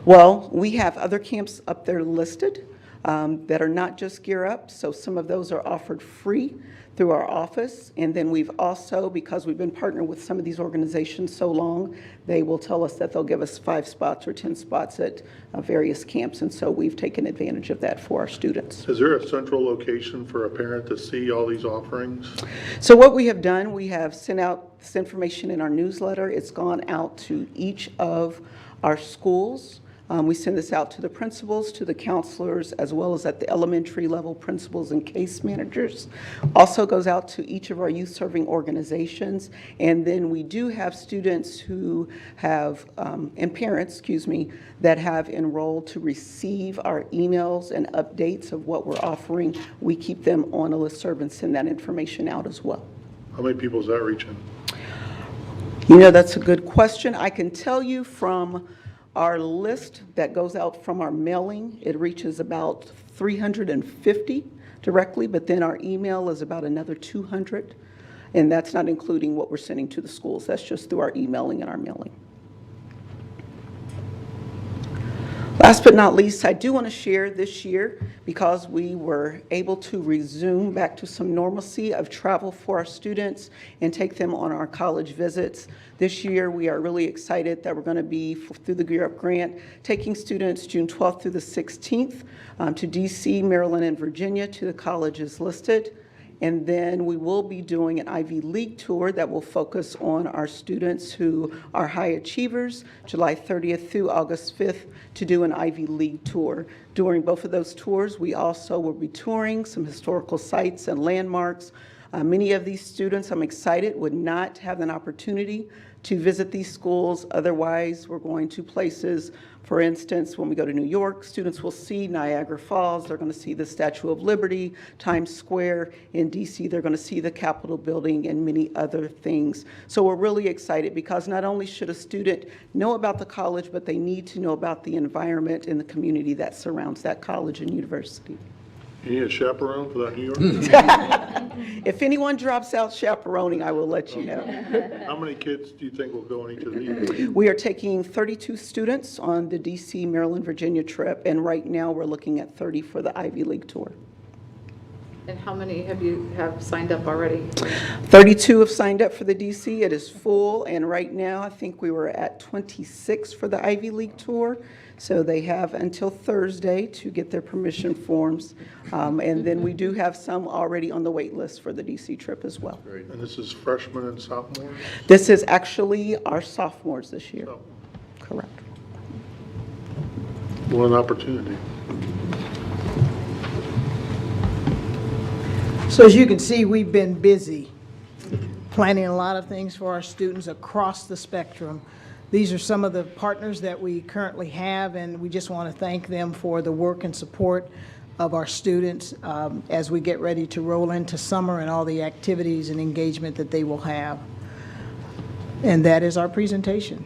Well, we have other camps up there listed. that are not just Gear Up. So some of those are offered free through our office. And then we've also, because we've been partnered with some of these organizations so long, they will tell us that they'll give us 5 spots or 10 spots at various camps. And so we've taken advantage of that for our students. Is there a central location for a parent to see all these offerings? So what we have done, we have sent out this information in our newsletter. It's gone out to each of our schools. We send this out to the principals, to the counselors, as well as at the elementary level principals and case managers. Also goes out to each of our youth-serving organizations. And then we do have students who have, and parents, excuse me, that have enrolled to receive our emails and updates of what we're offering. We keep them on a listserv and send that information out as well. How many people is that reaching? You know, that's a good question. I can tell you from our list that goes out from our mailing, it reaches about 350 directly, but then our email is about another 200, and that's not including what we're sending to the schools. That's just through our emailing and our mailing. Last but not least, I do want to share this year, because we were able to resume back to some normalcy of travel for our students and take them on our college visits. This year, we are really excited that we're going to be, through the Gear Up grant, taking students June 12th through the 16th to DC, Maryland, and Virginia to the colleges listed. And then we will be doing an Ivy League tour that will focus on our students who are high achievers, July 30th through August 5th, to do an Ivy League tour. During both of those tours, we also will be touring some historical sites and landmarks. Many of these students, I'm excited, would not have an opportunity to visit these schools. Otherwise, we're going to places, for instance, when we go to New York, students will see Niagara Falls. They're going to see the Statue of Liberty, Times Square. In DC, they're going to see the Capitol building and many other things. So we're really excited, because not only should a student know about the college, but they need to know about the environment and the community that surrounds that college and university. You need a chaperone for that New York? If anyone drops out chaperoning, I will let you know. How many kids do you think will go on each of these? We are taking 32 students on the DC, Maryland, Virginia trip, and right now we're looking at 30 for the Ivy League tour. And how many have signed up already? 32 have signed up for the DC. It is full, and right now I think we were at 26 for the Ivy League tour. So they have until Thursday to get their permission forms. And then we do have some already on the wait list for the DC trip as well. Great. And this is freshmen and sophomores? This is actually our sophomores this year. Correct. What an opportunity. So as you can see, we've been busy planning a lot of things for our students across the spectrum. These are some of the partners that we currently have, and we just want to thank them for the work and support of our students as we get ready to roll into summer and all the activities and engagement that they will have. And that is our presentation.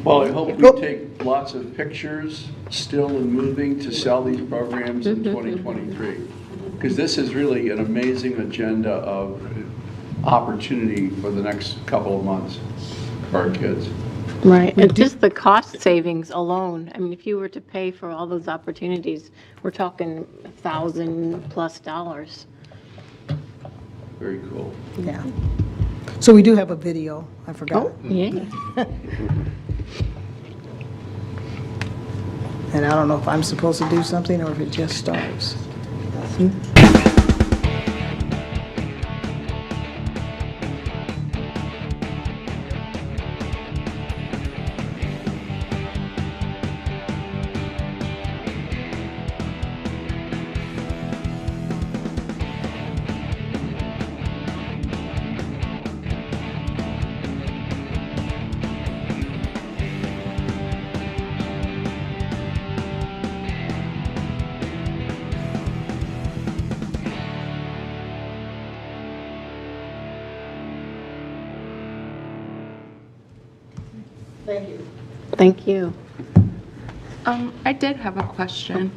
Well, I hope we take lots of pictures, still and moving, to sell these programs in 2023. Because this is really an amazing agenda of opportunity for the next couple of months for our kids. Right, and just the cost savings alone, I mean, if you were to pay for all those opportunities, we're talking $1,000+ Very cool. Yeah. So we do have a video, I forgot. Oh, yeah. And I don't know if I'm supposed to do something or if it just starts. Thank you. Thank you. I did have a question.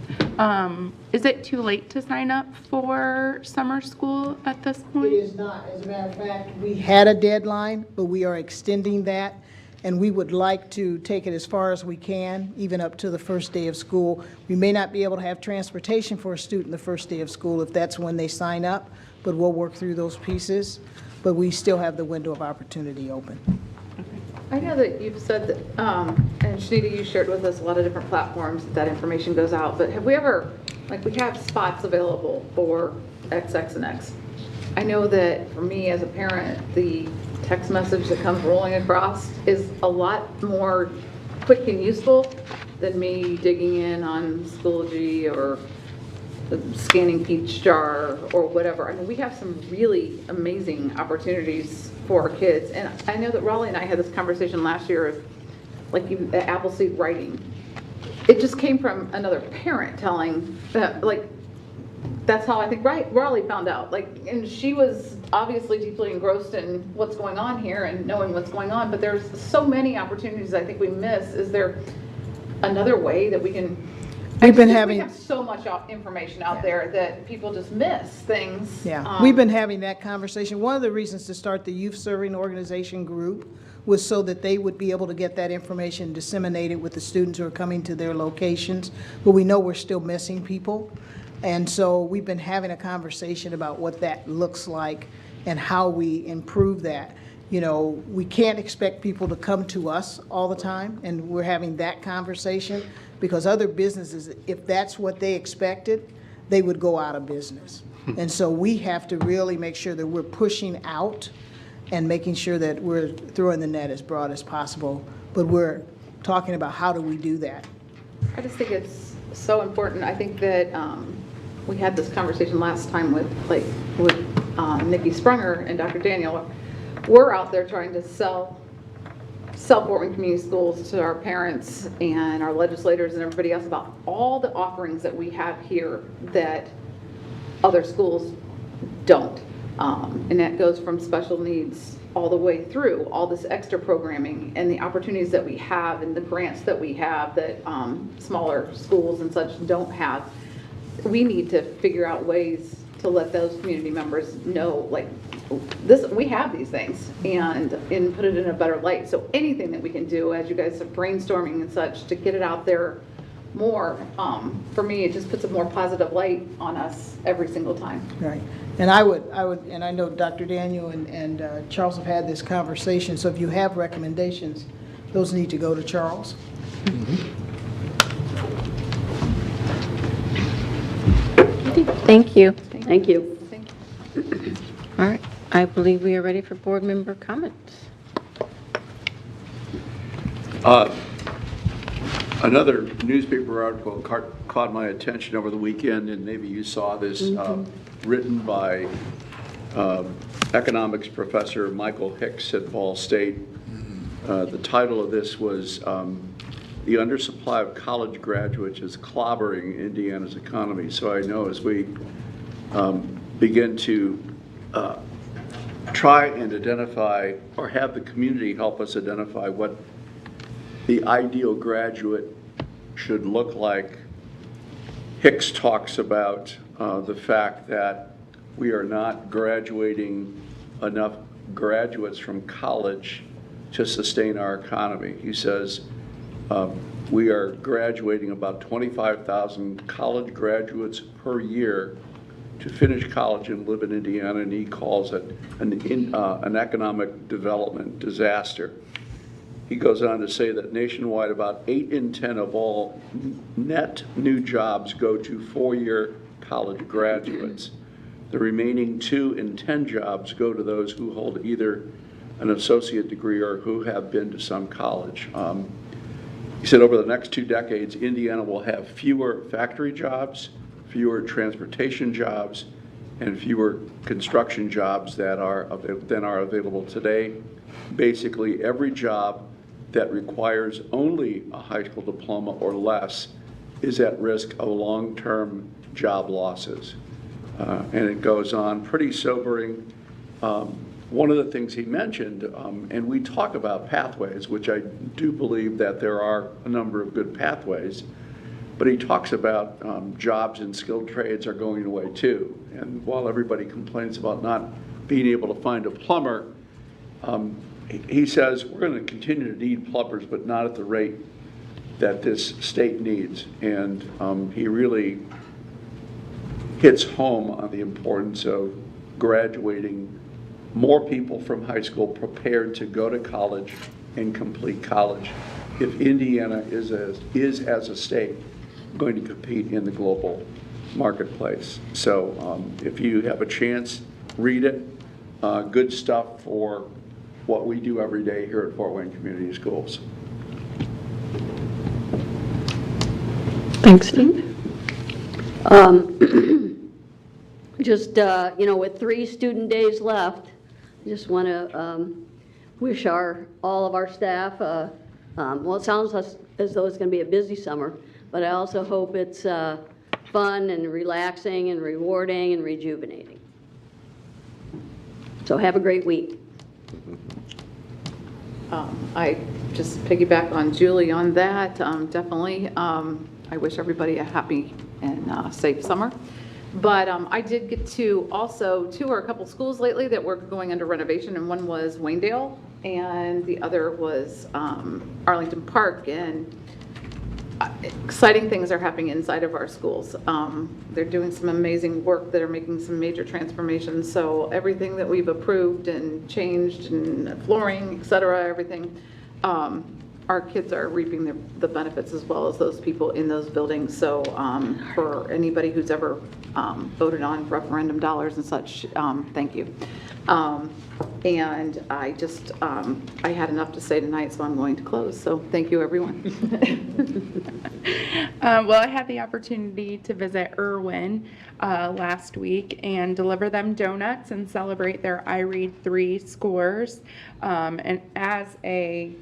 Is it too late to sign up for summer school at this point? It is not. As a matter of fact, we had a deadline, but we are extending that and we would like to take it as far as we can, even up to the first day of school. We may not be able to have transportation for a student the first day of school if that's when they sign up, but we'll work through those pieces. But we still have the window of opportunity open. I know that you've said that, and Shanita, you shared with us a lot of different platforms that information goes out, but have we ever, like we have spots available for X, X, and X. I know that for me as a parent, the text message that comes rolling across is a lot more quick and useful than me digging in on Schoology or scanning Peach Jar or whatever. I mean, we have some really amazing opportunities for our kids. And I know that Raleigh and I had this conversation last year of like Appleseed writing. It just came from another parent telling that, like, that's how I think Raleigh found out. Like, and she was obviously deeply engrossed in what's going on here and knowing what's going on, but there's so many opportunities I think we miss. Is there another way that we can? We have so much information out there that people just miss things. Yeah, we've been having that conversation. One of the reasons to start the youth serving organization group was so that they would be able to get that information disseminated with the students who are coming to their locations. But we know we're still missing people. And so we've been having a conversation about what that looks like and how we improve that. You know, we can't expect people to come to us all the time, and we're having that conversation because other businesses, if that's what they expected, they would go out of business. And so we have to really make sure that we're pushing out and making sure that we're throwing the net as broad as possible. But we're talking about how do we do that. I just think it's so important. I think that we had this conversation last time with Nikki Sprunger and Dr. Daniel. We're out there trying to sell Fort Wayne Community Schools to our parents and our legislators and everybody else about all the offerings that we have here that other schools don't. And that goes from special needs all the way through all this extra programming and the opportunities that we have and the grants that we have that smaller schools and such don't have. We need to figure out ways to let those community members know, like, this, we have these things, and put it in a better light. So anything that we can do, as you guys are brainstorming and such, to get it out there more, for me, it just puts a more positive light on us every single time. Right. And I would, and I know Dr. Daniel and Charles have had this conversation, so if you have recommendations, those need to go to Charles. Thank you. Thank you. All right, I believe we are ready for board member comments. Another newspaper article caught my attention over the weekend, and maybe you saw this, written by economics professor Michael Hicks at Ball State. The title of this was The Undersupply of College Graduates is Clobbering Indiana's Economy. So I know as we begin to try and identify, or have the community help us identify what the ideal graduate should look like, Hicks talks about the fact that we are not graduating enough graduates from college to sustain our economy. He says we are graduating about 25,000 college graduates per year to finish college and live in Indiana, and he calls it an economic development disaster. He goes on to say that nationwide, about 8 in 10 of all net new jobs go to four-year college graduates. The remaining 2 in 10 jobs go to those who hold either an associate degree or who have been to some college. He said over the next 2 decades, Indiana will have fewer factory jobs, fewer transportation jobs, and fewer construction jobs than are available today. Basically, every job that requires only a high school diploma or less is at risk of long-term job losses. And it goes on, pretty sobering. One of the things he mentioned, and we talk about pathways, which I do believe that there are a number of good pathways, but he talks about jobs in skilled trades are going away too. And while everybody complains about not being able to find a plumber, he says, we're going to continue to need plumbers, but not at the rate that this state needs. And he really hits home on the importance of graduating more people from high school prepared to go to college and complete college if Indiana is as a state going to compete in the global marketplace. So if you have a chance, read it. Good stuff for what we do every day here at Fort Wayne Community Schools. Thanks, Steve. Just, with 3 student days left, I just want to wish all of our staff, well, it sounds as though it's going to be a busy summer, but I also hope it's fun and relaxing and rewarding and rejuvenating. So have a great week. I just piggyback on Julie on that. Definitely, I wish everybody a happy and safe summer. But I did get to also tour a couple schools lately that were going under renovation, and one was Waynedale, and the other was Arlington Park. And exciting things are happening inside of our schools. They're doing some amazing work that are making some major transformations. So everything that we've approved and changed, and flooring, et cetera, everything, our kids are reaping the benefits as well as those people in those buildings. So for anybody who's ever voted on referendum dollars and such, thank you. And I just, I had enough to say tonight, so I'm going to close. So thank you, everyone. Well, I had the opportunity to visit Irwin last week and deliver them donuts and celebrate their I Read 3 scores. And as a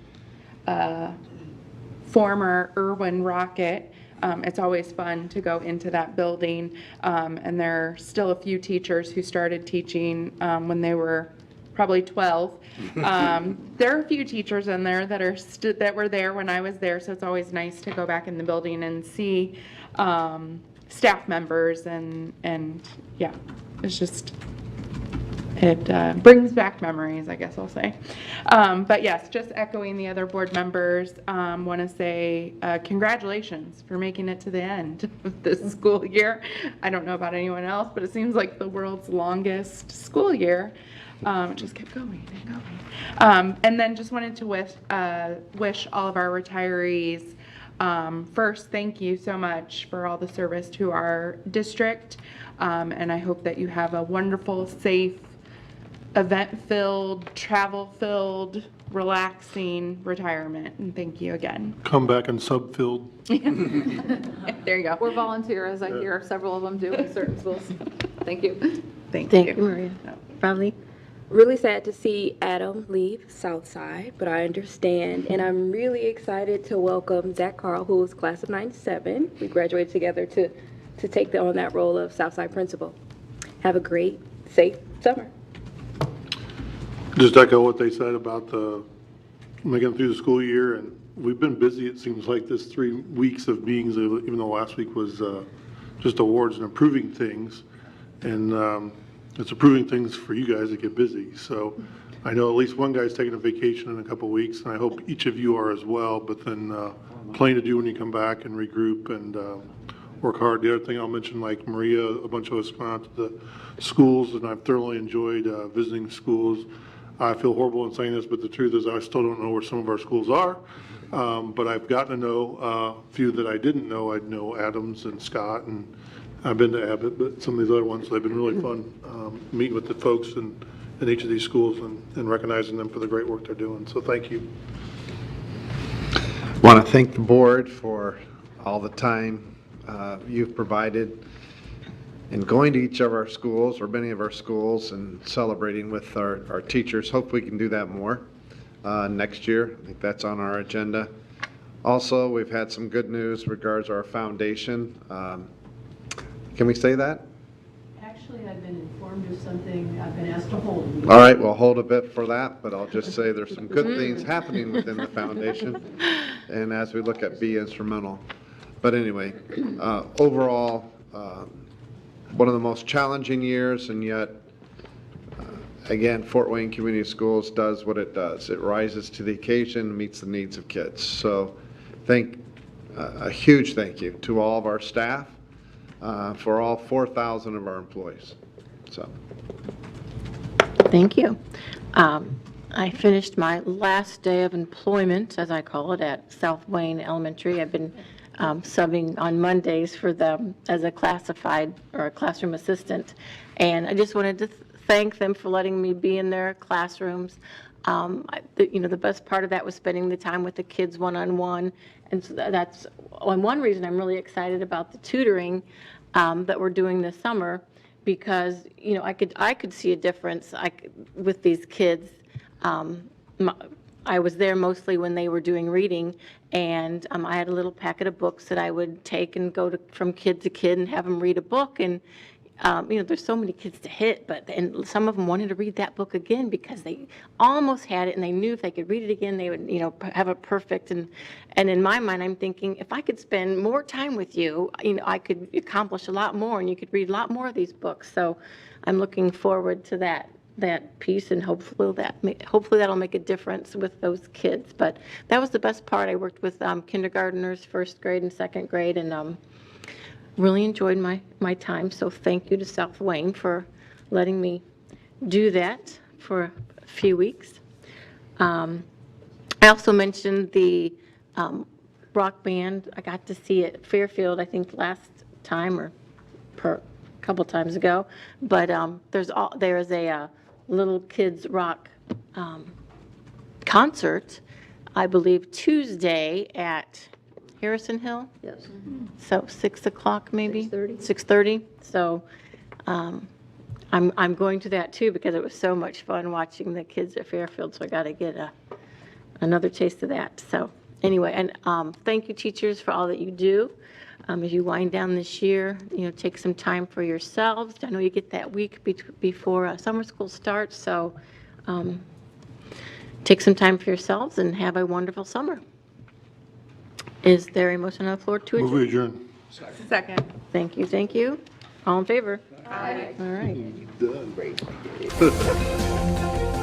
former Irwin Rocket, it's always fun to go into that building, and there are still a few teachers who started teaching when they were probably 12. There are a few teachers in there that were there when I was there, so it's always nice to go back in the building and see staff members, and yeah, it's just, it brings back memories, I guess I'll say. But yes, just echoing the other board members, want to say congratulations for making it to the end of this school year. I don't know about anyone else, but it seems like the world's longest school year. It just kept going and going. And then just wanted to wish all of our retirees, first, thank you so much for all the service to our district. And I hope that you have a wonderful, safe, event-filled, travel-filled, relaxing retirement. And thank you again. Come back and sub-filled. There you go. We're volunteer, as I hear several of them do in certain schools. Thank you. Thank you, Maria. Finally. Really sad to see Adam leave Southside, but I understand, and I'm really excited to welcome Zach Carl, who is class of '97. We graduated together to take on that role of Southside principal. Have a great, safe summer. Just echo what they said about making it through the school year, and we've been busy, it seems like, this 3 weeks of meetings, even though last week was just awards and approving things, and it's approving things for you guys to get busy. So I know at least one guy's taking a vacation in a couple of weeks, and I hope each of you are as well, but then plenty to do when you come back and regroup and work hard. The other thing I'll mention, like Maria, a bunch of us went out to the schools, and I've thoroughly enjoyed visiting schools. I feel horrible in saying this, but the truth is I still don't know where some of our schools are. But I've gotten to know a few that I didn't know. I know Adams and Scott, and I've been to Abbott, but some of these other ones, they've been really fun meeting with the folks in each of these schools and recognizing them for the great work they're doing. So thank you. Want to thank the board for all the time you've provided in going to each of our schools or many of our schools and celebrating with our teachers. Hope we can do that more next year. I think that's on our agenda. Also, we've had some good news regards our foundation. Can we say that? Actually, I've been informed of something. I've been asked to hold a meeting. All right, we'll hold a bit for that, but I'll just say there's some good things happening within the foundation, and as we look at Be Instrumental. But anyway, overall, one of the most challenging years, and yet again, Fort Wayne Community Schools does what it does. It rises to the occasion, meets the needs of kids. So a huge thank you to all of our staff, for all 4,000 of our employees. So. Thank you. I finished my last day of employment, as I call it, at South Wayne Elementary. I've been subbing on Mondays for them as a classified or a classroom assistant. And I just wanted to thank them for letting me be in their classrooms. The best part of that was spending the time with the kids one-on-one. And so that's one reason I'm really excited about the tutoring that we're doing this summer, because, I could see a difference with these kids. I was there mostly when they were doing reading, and I had a little packet of books that I would take and go from kid to kid and have them read a book. And there's so many kids to hit, and some of them wanted to read that book again because they almost had it, and they knew if they could read it again, they would, have it perfect. And in my mind, I'm thinking, if I could spend more time with you, I could accomplish a lot more, and you could read a lot more of these books. So I'm looking forward to that piece, and hopefully that'll make a difference with those kids. But that was the best part. I worked with kindergartners, first grade and second grade, and really enjoyed my time. So thank you to South Wayne for letting me do that for a few weeks. I also mentioned the rock band. I got to see it at Fairfield, I think last time or a couple times ago. But there is a little kids rock concert, I believe Tuesday at Harrison Hill? Yes. So 6 o'clock maybe? 6:30. 6:30. So I'm going to that too, because it was so much fun watching the kids at Fairfield, so I got to get another taste of that. So anyway, and thank you, teachers, for all that you do. As you wind down this year, take some time for yourselves. I know you get that week before summer school starts, so take some time for yourselves and have a wonderful summer. Is there a motion on the floor to adjourn? Move adjourn. Second. Thank you. All in favor? Aye. All right. Done.